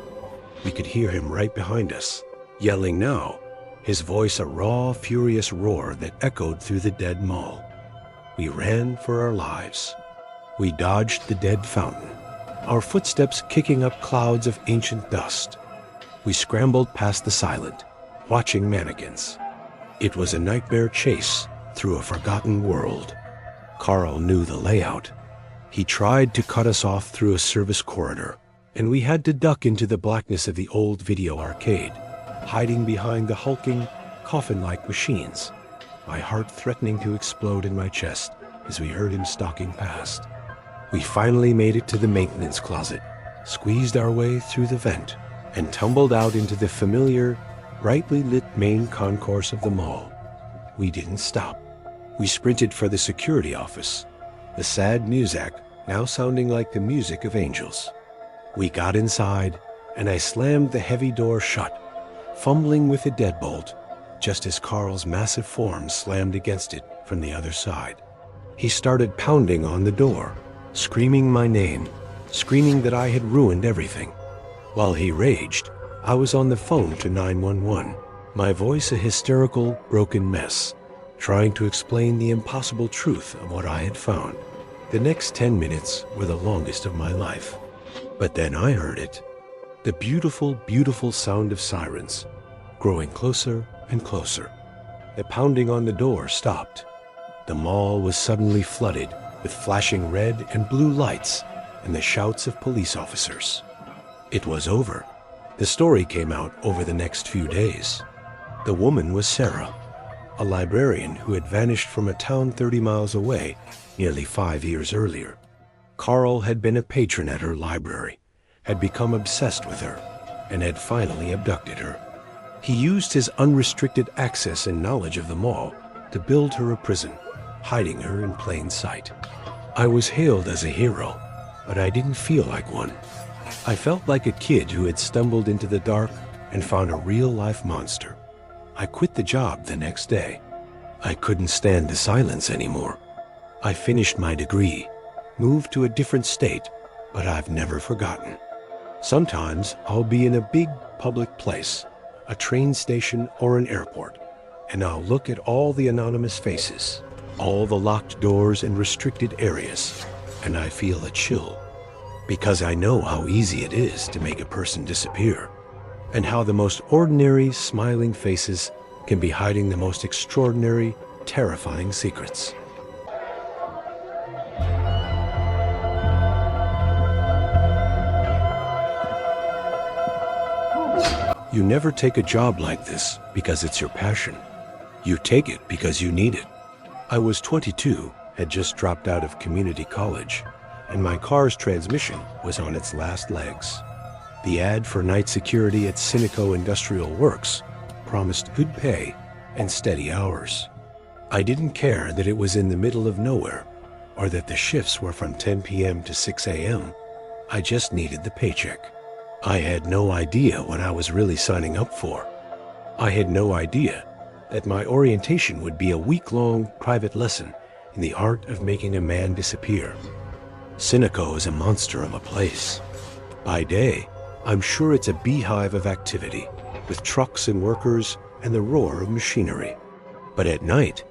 Speaker 1: We could hear him right behind us, yelling now, his voice a raw, furious roar that echoed through the dead mall. We ran for our lives. We dodged the dead fountain, our footsteps kicking up clouds of ancient dust. We scrambled past the silent, watching mannequins. It was a nightmare chase through a forgotten world. Carl knew the layout. He tried to cut us off through a service corridor, and we had to duck into the blackness of the old video arcade, hiding behind the hulking, coffin-like machines, my heart threatening to explode in my chest as we heard him stalking past. We finally made it to the maintenance closet, squeezed our way through the vent, and tumbled out into the familiar, brightly lit main concourse of the mall. We didn't stop. We sprinted for the security office, the sad music now sounding like the music of angels. We got inside, and I slammed the heavy door shut, fumbling with the deadbolt, just as Carl's massive form slammed against it from the other side. He started pounding on the door, screaming my name, screaming that I had ruined everything. While he raged, I was on the phone to 911, my voice a hysterical, broken mess, trying to explain the impossible truth of what I had found. The next 10 minutes were the longest of my life. But then I heard it. The beautiful, beautiful sound of sirens, growing closer and closer. The pounding on the door stopped. The mall was suddenly flooded with flashing red and blue lights and the shouts of police officers. It was over. The story came out over the next few days. The woman was Sarah, a librarian who had vanished from a town 30 miles away nearly 5 years earlier. Carl had been a patron at her library, had become obsessed with her, and had finally abducted her. He used his unrestricted access and knowledge of the mall to build her a prison, hiding her in plain sight. I was hailed as a hero, but I didn't feel like one. I felt like a kid who had stumbled into the dark and found a real-life monster. I quit the job the next day. I couldn't stand the silence anymore. I finished my degree, moved to a different state, but I've never forgotten. Sometimes I'll be in a big public place, a train station or an airport, and I'll look at all the anonymous faces, all the locked doors and restricted areas, and I feel a chill, because I know how easy it is to make a person disappear, and how the most ordinary, smiling faces can be hiding the most extraordinary, terrifying secrets. You never take a job like this because it's your passion. You take it because you need it. I was 22, had just dropped out of community college, and my car's transmission was on its last legs. The ad for night security at Cineco Industrial Works promised good pay and steady hours. I didn't care that it was in the middle of nowhere or that the shifts were from 10 p.m. to 6 a.m. I just needed the paycheck. I had no idea what I was really signing up for. I had no idea that my orientation would be a week-long private lesson in the art of making a man disappear. Cineco is a monster of a place. By day, I'm sure it's a beehive of activity, with trucks and workers and the roar of machinery. But at night,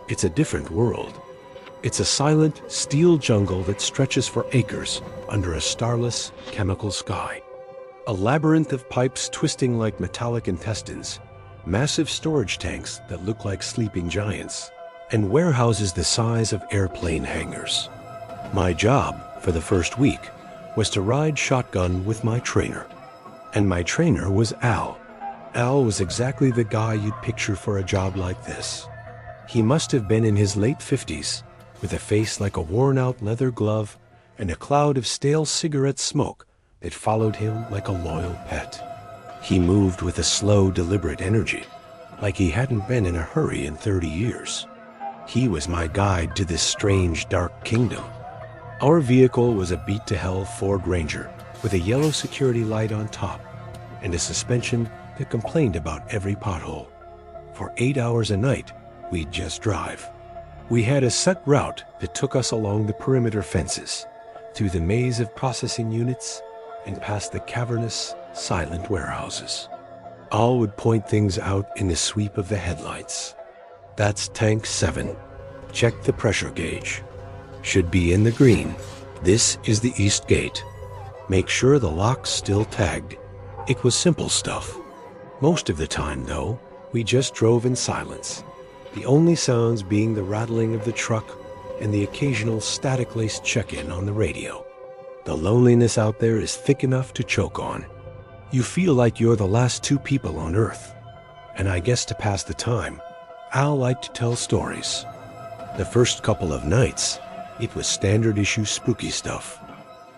Speaker 1: it's a different world. It's a silent, steel jungle that stretches for acres under a starless, chemical sky. A labyrinth of pipes twisting like metallic intestines, massive storage tanks that look like sleeping giants, and warehouses the size of airplane hangars. My job, for the first week, was to ride shotgun with my trainer. And my trainer was Al. Al was exactly the guy you'd picture for a job like this. He must have been in his late 50s, with a face like a worn-out leather glove and a cloud of stale cigarette smoke that followed him like a loyal pet. He moved with a slow, deliberate energy, like he hadn't been in a hurry in 30 years. He was my guide to this strange, dark kingdom. Our vehicle was a beat-to-hell Ford Ranger with a yellow security light on top and a suspension that complained about every pothole. For 8 hours a night, we'd just drive. We had a set route that took us along the perimeter fences, through the maze of processing units, and past the cavernous, silent warehouses. Al would point things out in the sweep of the headlights. That's tank 7. Check the pressure gauge. Should be in the green. This is the east gate. Make sure the lock's still tagged. It was simple stuff. Most of the time, though, we just drove in silence, the only sounds being the rattling of the truck and the occasional static-laced check-in on the radio. The loneliness out there is thick enough to choke on. You feel like you're the last two people on Earth. And I guess to pass the time, Al liked to tell stories. The first couple of nights, it was standard-issue spooky stuff.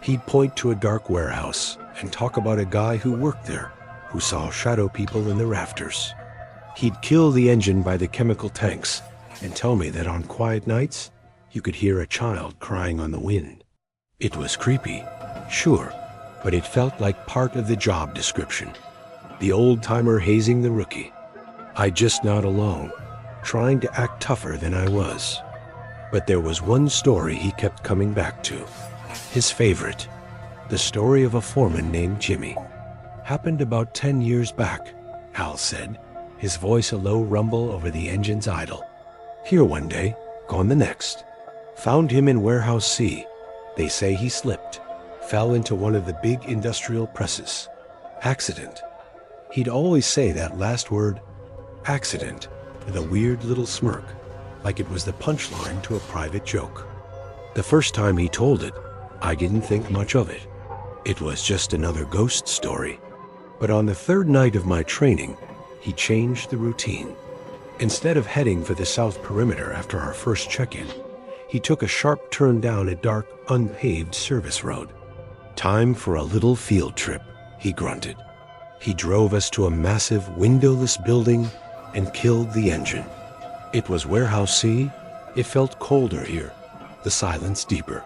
Speaker 1: He'd point to a dark warehouse and talk about a guy who worked there, who saw shadow people in the rafters. He'd kill the engine by the chemical tanks and tell me that on quiet nights, you could hear a child crying on the wind. It was creepy, sure, but it felt like part of the job description. The old-timer hazing the rookie. I'd just nod along, trying to act tougher than I was. But there was one story he kept coming back to. His favorite. The story of a foreman named Jimmy. Happened about 10 years back, Al said, his voice a low rumble over the engine's idle. Here one day, gone the next. Found him in Warehouse C. They say he slipped, fell into one of the big industrial presses. Accident. He'd always say that last word, accident, with a weird little smirk, like it was the punchline to a private joke. The first time he told it, I didn't think much of it. It was just another ghost story. But on the third night of my training, he changed the routine. Instead of heading for the south perimeter after our first check-in, he took a sharp turn down a dark, unpaved service road. Time for a little field trip, he grunted. He drove us to a massive, windowless building and killed the engine. It was Warehouse C. It felt colder here, the silence deeper.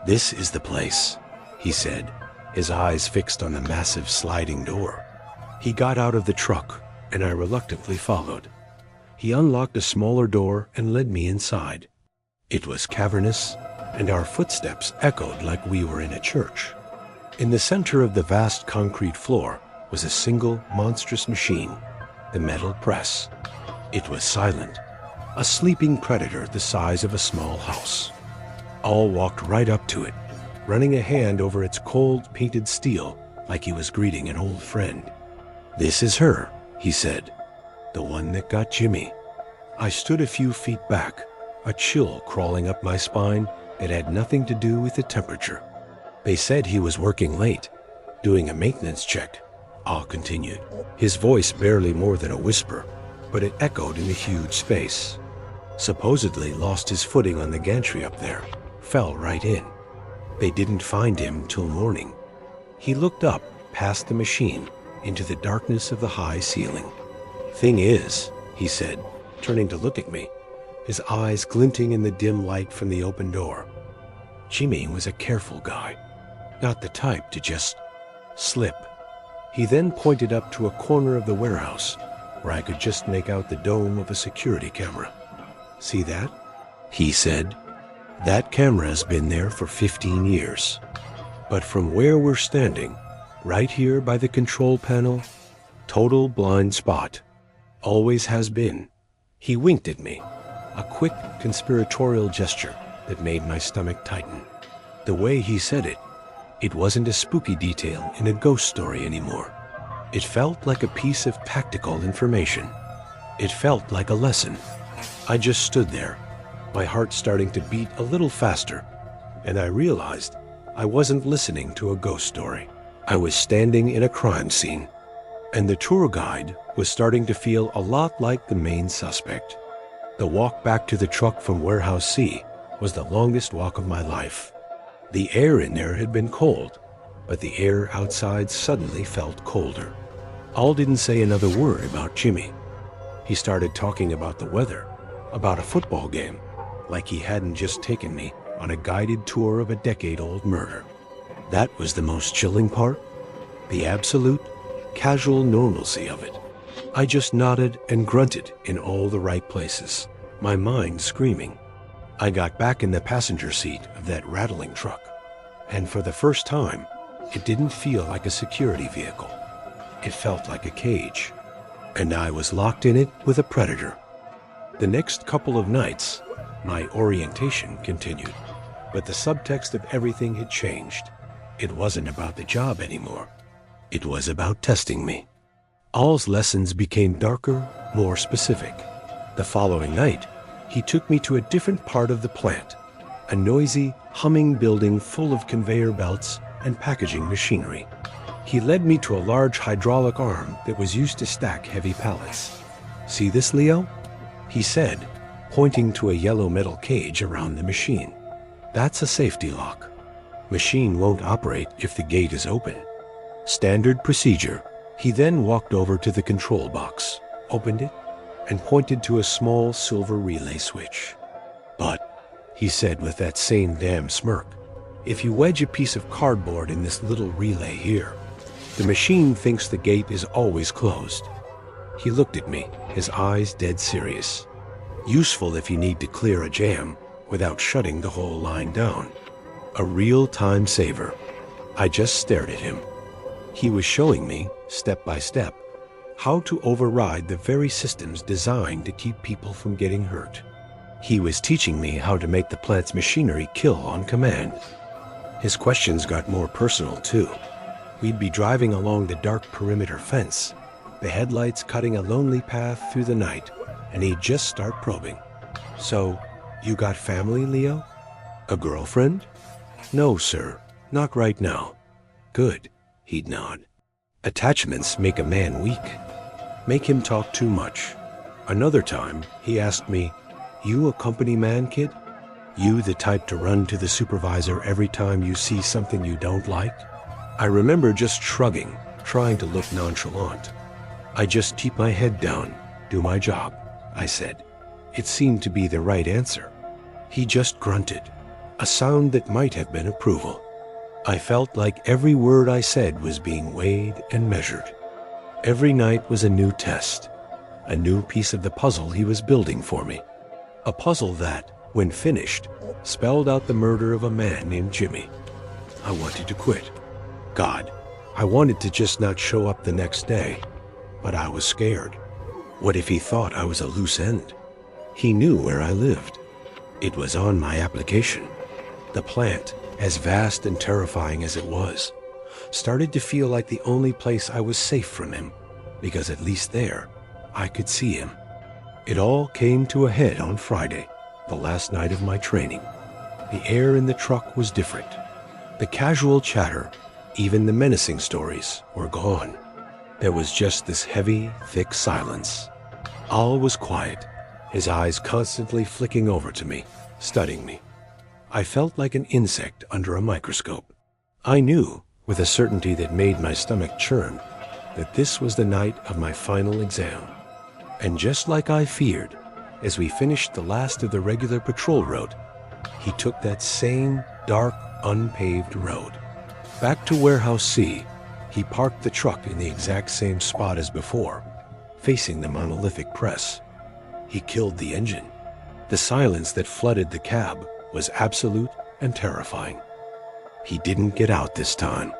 Speaker 1: This is the place, he said, his eyes fixed on the massive sliding door. He got out of the truck, and I reluctantly followed. He unlocked a smaller door and led me inside. It was cavernous, and our footsteps echoed like we were in a church. In the center of the vast concrete floor was a single monstrous machine, the metal press. It was silent, a sleeping predator the size of a small house. Al walked right up to it, running a hand over its cold, painted steel like he was greeting an old friend. This is her, he said, the one that got Jimmy. I stood a few feet back, a chill crawling up my spine that had nothing to do with the temperature. They said he was working late, doing a maintenance check, Ah continued, his voice barely more than a whisper, but it echoed in the huge space. Supposedly lost his footing on the gantry up there, fell right in. They didn't find him till morning. He looked up past the machine into the darkness of the high ceiling. Thing is, he said, turning to look at me, his eyes glinting in the dim light from the open door. Jimmy was a careful guy, not the type to just slip. He then pointed up to a corner of the warehouse where I could just make out the dome of a security camera. See that? He said. That camera's been there for 15 years. But from where we're standing, right here by the control panel, total blind spot. Always has been. He winked at me, a quick conspiratorial gesture that made my stomach tighten. The way he said it, it wasn't a spooky detail in a ghost story anymore. It felt like a piece of tactical information. It felt like a lesson. I just stood there, my heart starting to beat a little faster, and I realized I wasn't listening to a ghost story. I was standing in a crime scene, and the tour guide was starting to feel a lot like the main suspect. The walk back to the truck from Warehouse C was the longest walk of my life. The air in there had been cold, but the air outside suddenly felt colder. Al didn't say another word about Jimmy. He started talking about the weather, about a football game, like he hadn't just taken me on a guided tour of a decade-old murder. That was the most chilling part, the absolute, casual normalcy of it. I just nodded and grunted in all the right places, my mind screaming. I got back in the passenger seat of that rattling truck, and for the first time, it didn't feel like a security vehicle. It felt like a cage, and I was locked in it with a predator. The next couple of nights, my orientation continued, but the subtext of everything had changed. It wasn't about the job anymore. It was about testing me. Al's lessons became darker, more specific. The following night, he took me to a different part of the plant, a noisy, humming building full of conveyor belts and packaging machinery. He led me to a large hydraulic arm that was used to stack heavy pallets. See this, Leo? He said, pointing to a yellow metal cage around the machine. That's a safety lock. Machine won't operate if the gate is open. Standard procedure. He then walked over to the control box, opened it, and pointed to a small silver relay switch. But, he said with that same damn smirk, if you wedge a piece of cardboard in this little relay here, the machine thinks the gate is always closed. He looked at me, his eyes dead serious. Useful if you need to clear a jam without shutting the whole line down. A real time saver. I just stared at him. He was showing me, step by step, how to override the very systems designed to keep people from getting hurt. He was teaching me how to make the plant's machinery kill on command. His questions got more personal, too. We'd be driving along the dark perimeter fence, the headlights cutting a lonely path through the night, and he'd just start probing. So, you got family, Leo? A girlfriend? No, sir, not right now. Good, he'd nod. Attachments make a man weak, make him talk too much. Another time, he asked me, you a company man, kid? You the type to run to the supervisor every time you see something you don't like? I remember just shrugging, trying to look nonchalant. I just keep my head down, do my job, I said. It seemed to be the right answer. He just grunted, a sound that might have been approval. I felt like every word I said was being weighed and measured. Every night was a new test, a new piece of the puzzle he was building for me. A puzzle that, when finished, spelled out the murder of a man named Jimmy. I wanted to quit. God, I wanted to just not show up the next day, but I was scared. What if he thought I was a loose end? He knew where I lived. It was on my application. The plant, as vast and terrifying as it was, started to feel like the only place I was safe from him, because at least there, I could see him. It all came to a head on Friday, the last night of my training. The air in the truck was different. The casual chatter, even the menacing stories, were gone. There was just this heavy, thick silence. Al was quiet, his eyes constantly flicking over to me, studying me. I felt like an insect under a microscope. I knew, with a certainty that made my stomach churn, that this was the night of my final exam. And just like I feared, as we finished the last of the regular patrol route, he took that same dark, unpaved road. Back to Warehouse C, he parked the truck in the exact same spot as before, facing the monolithic press. He killed the engine. The silence that flooded the cab was absolute and terrifying. He didn't get out this time.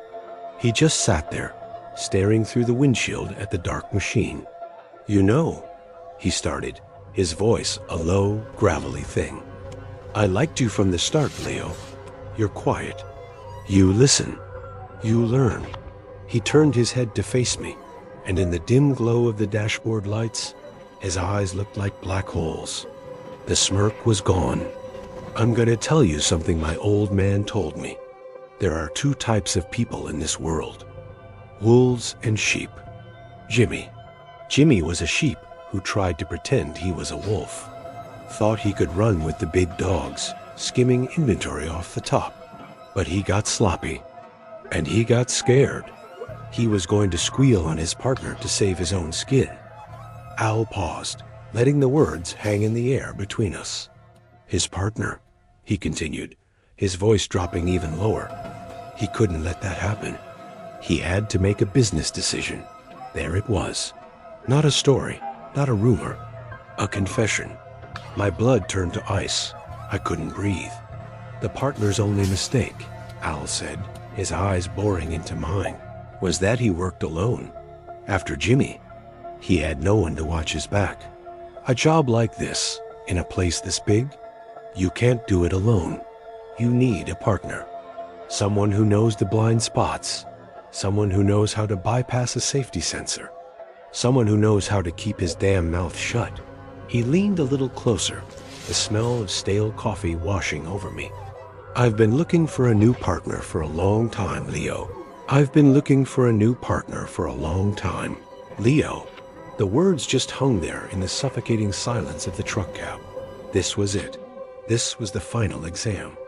Speaker 1: He just sat there, staring through the windshield at the dark machine. "You know," he started, his voice a low, gravelly thing. "I liked you from the start, Leo. You're quiet. You listen. You learn." He turned his head to face me, and in the dim glow of the dashboard lights, his eyes looked like black holes. The smirk was gone. "I'm gonna tell you something my old man told me. There are two types of people in this world. Wolves and sheep. Jimmy was a sheep who tried to pretend he was a wolf. Thought he could run with the big dogs, skimming inventory off the top. But he got sloppy. And he got scared. He was going to squeal on his partner to save his own skin." Al paused, letting the words hang in the air between us. "His partner," he continued, his voice dropping even lower. "He couldn't let that happen. He had to make a business decision. There it was. Not a story, not a rumor, a confession." My blood turned to ice. I couldn't breathe. "The partner's only mistake," Al said, his eyes boring into mine, "was that he worked alone. After Jimmy, he had no one to watch his back. A job like this, in a place this big, you can't do it alone. You need a partner. Someone who knows the blind spots. Someone who knows how to bypass a safety sensor. Someone who knows how to keep his damn mouth shut." He leaned a little closer, the smell of stale coffee washing over me. "I've been looking for a new partner for a long time, Leo. I've been looking for a new partner for a long time. Leo." The words just hung there in the suffocating silence of the truck cab. This was it. This was the final exam.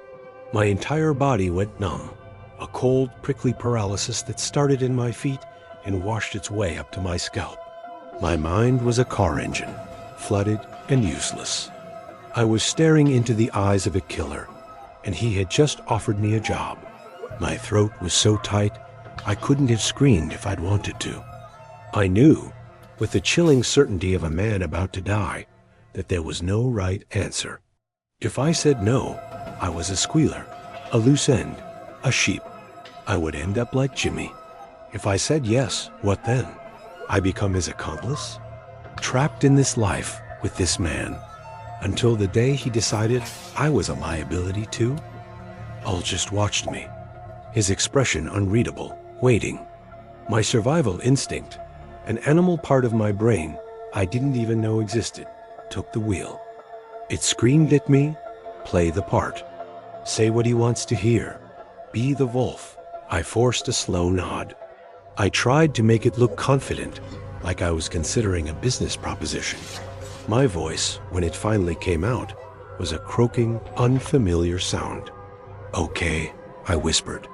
Speaker 1: My entire body went numb, a cold, prickly paralysis that started in my feet and washed its way up to my scalp. My mind was a car engine, flooded and useless. I was staring into the eyes of a killer, and he had just offered me a job. My throat was so tight, I couldn't have screamed if I'd wanted to. I knew, with the chilling certainty of a man about to die, that there was no right answer. If I said no, I was a squealer, a loose end, a sheep. I would end up like Jimmy. If I said yes, what then? I become his accomplice? Trapped in this life with this man, until the day he decided I was a liability too? Al just watched me, his expression unreadable, waiting. My survival instinct, an animal part of my brain I didn't even know existed, took the wheel. It screamed at me, play the part. Say what he wants to hear. Be the wolf. I forced a slow nod. I tried to make it look confident, like I was considering a business proposition. My voice, when it finally came out, was a croaking, unfamiliar sound. "Okay," I whispered.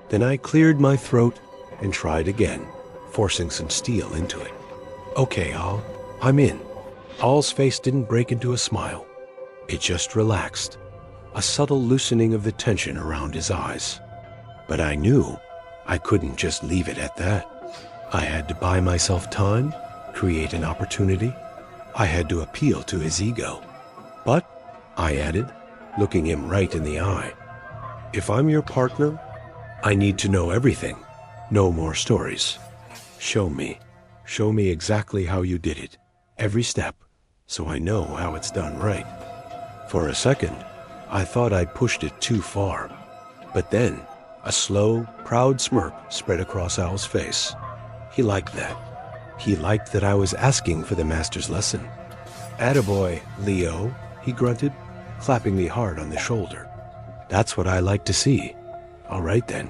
Speaker 1: Then I cleared my throat and tried again, forcing some steel into it. "Okay, Al, I'm in." Al's face didn't break into a smile. It just relaxed, a subtle loosening of the tension around his eyes. But I knew I couldn't just leave it at that. I had to buy myself time, create an opportunity. I had to appeal to his ego. "But," I added, looking him right in the eye, "if I'm your partner, I need to know everything. No more stories. Show me exactly how you did it, every step, so I know how it's done right." For a second, I thought I'd pushed it too far. But then, a slow, proud smirk spread across Al's face. He liked that. He liked that I was asking for the master's lesson. "Attaboy, Leo," he grunted, clapping me hard on the shoulder. "That's what I like to see. All right then.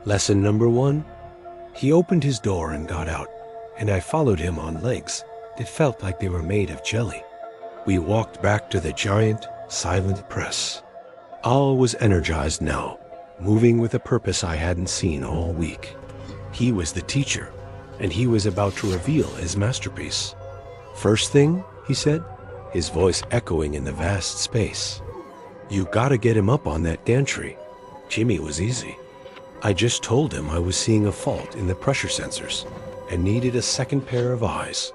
Speaker 1: Lesson number 1?" He opened his door and got out, and I followed him on legs that felt like they were made of jelly. We walked back to the giant, silent press. Al was energized now, moving with a purpose I hadn't seen all week. He was the teacher, and he was about to reveal his masterpiece. "First thing," he said, his voice echoing in the vast space, "you gotta get him up on that gantry." Jimmy was easy. I just told him I was seeing a fault in the pressure sensors and needed a second pair of eyes.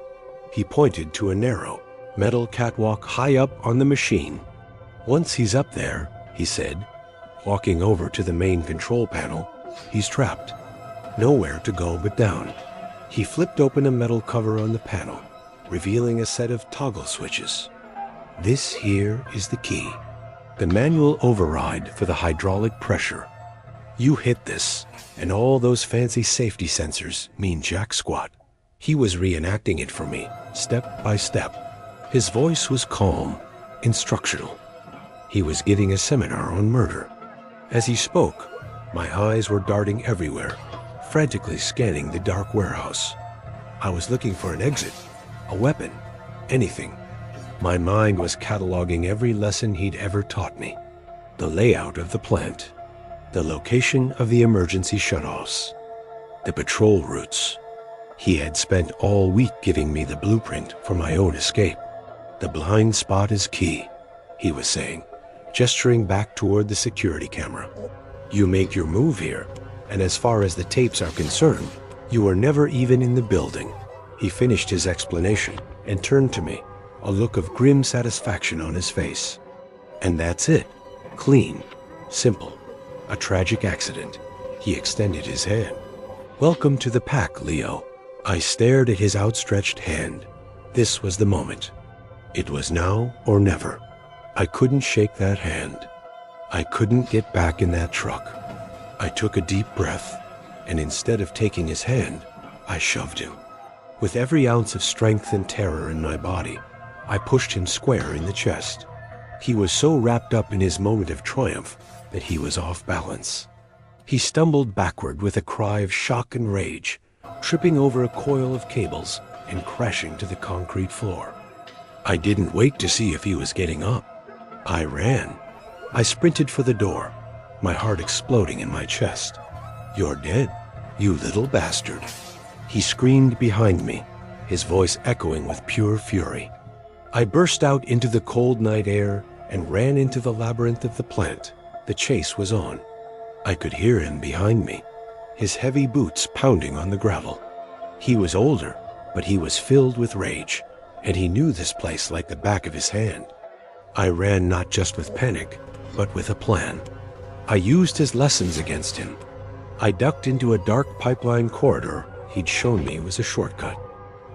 Speaker 1: He pointed to a narrow, metal catwalk high up on the machine. "Once he's up there," he said, walking over to the main control panel, "he's trapped. Nowhere to go but down." He flipped open a metal cover on the panel, revealing a set of toggle switches. "This here is the key. The manual override for the hydraulic pressure. You hit this, and all those fancy safety sensors mean jack squat." He was reenacting it for me, step by step. His voice was calm, instructional. He was giving a seminar on murder. As he spoke, my eyes were darting everywhere, frantically scanning the dark warehouse. I was looking for an exit, a weapon, anything. My mind was cataloging every lesson he'd ever taught me. The layout of the plant, the location of the emergency shutoffs, the patrol routes. He had spent all week giving me the blueprint for my own escape. "The blind spot is key," he was saying, gesturing back toward the security camera. "You make your move here, and as far as the tapes are concerned, you were never even in the building." He finished his explanation and turned to me, a look of grim satisfaction on his face. "And that's it. Clean. Simple. A tragic accident." He extended his hand. "Welcome to the pack, Leo." I stared at his outstretched hand. This was the moment. It was now or never. I couldn't shake that hand. I couldn't get back in that truck. I took a deep breath, and instead of taking his hand, I shoved him. With every ounce of strength and terror in my body, I pushed him square in the chest. He was so wrapped up in his moment of triumph that he was off balance. He stumbled backward with a cry of shock and rage, tripping over a coil of cables and crashing to the concrete floor. I didn't wait to see if he was getting up. I ran. I sprinted for the door, my heart exploding in my chest. "You're dead, you little bastard." He screamed behind me, his voice echoing with pure fury. I burst out into the cold night air and ran into the labyrinth of the plant. The chase was on. I could hear him behind me, his heavy boots pounding on the gravel. He was older, but he was filled with rage, and he knew this place like the back of his hand. I ran not just with panic, but with a plan. I used his lessons against him. I ducked into a dark pipeline corridor he'd shown me was a shortcut.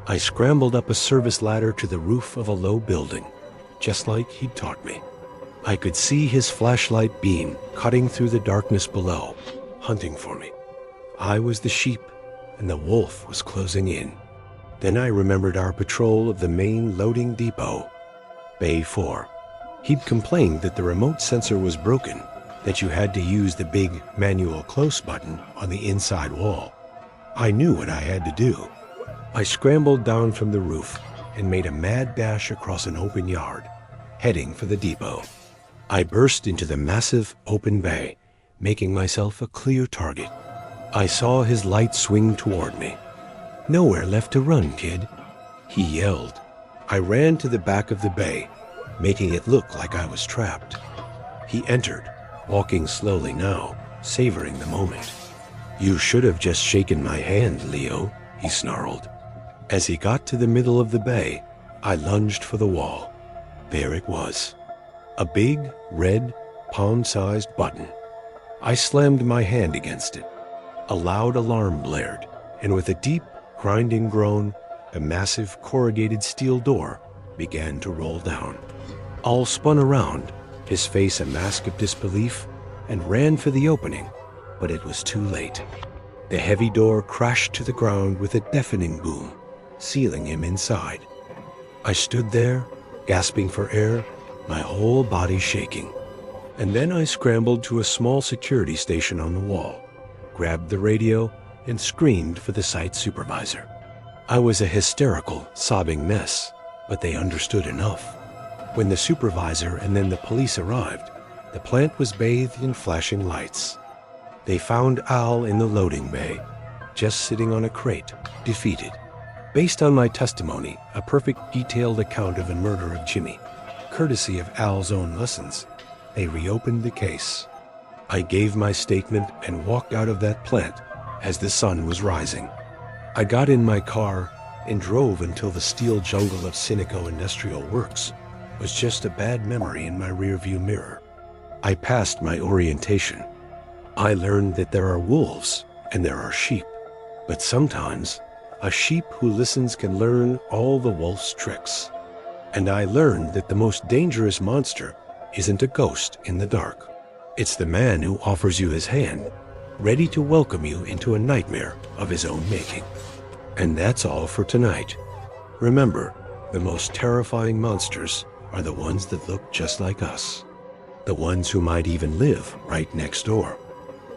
Speaker 1: I scrambled up a service ladder to the roof of a low building, just like he'd taught me. I could see his flashlight beam cutting through the darkness below, hunting for me. I was the sheep, and the wolf was closing in. Then I remembered our patrol of the main loading depot, Bay 4. He'd complained that the remote sensor was broken, that you had to use the big manual close button on the inside wall. I knew what I had to do. I scrambled down from the roof and made a mad dash across an open yard, heading for the depot. I burst into the massive open bay, making myself a clear target. I saw his light swing toward me. "Nowhere left to run, kid," he yelled. I ran to the back of the bay, making it look like I was trapped. He entered, walking slowly now, savoring the moment. "You should have just shaken my hand, Leo," he snarled. As he got to the middle of the bay, I lunged for the wall. There it was. A big, red, palm-sized button. I slammed my hand against it. A loud alarm blared, and with a deep, grinding groan, a massive corrugated steel door began to roll down. Al spun around, his face a mask of disbelief, and ran for the opening, but it was too late. The heavy door crashed to the ground with a deafening boom, sealing him inside. I stood there, gasping for air, my whole body shaking. And then I scrambled to a small security station on the wall, grabbed the radio, and screamed for the site supervisor. I was a hysterical, sobbing mess, but they understood enough. When the supervisor and then the police arrived, the plant was bathed in flashing lights. They found Al in the loading bay, just sitting on a crate, defeated. Based on my testimony, a perfect detailed account of the murder of Jimmy, courtesy of Al's own lessons, they reopened the case. I gave my statement and walked out of that plant as the sun was rising. I got in my car and drove until the steel jungle of Sinico Industrial Works was just a bad memory in my rearview mirror. I passed my orientation. I learned that there are wolves and there are sheep, but sometimes a sheep who listens can learn all the wolf's tricks. And I learned that the most dangerous monster isn't a ghost in the dark. It's the man who offers you his hand, ready to welcome you into a nightmare of his own making. And that's all for tonight. Remember, the most terrifying monsters are the ones that look just like us. The ones who might even live right next door.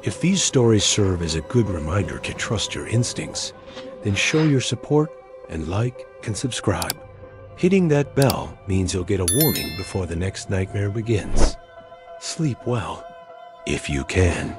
Speaker 1: If these stories serve as a good reminder to trust your instincts, then show your support and like and subscribe. Hitting that bell means you'll get a warning before the next nightmare begins. Sleep well, if you can.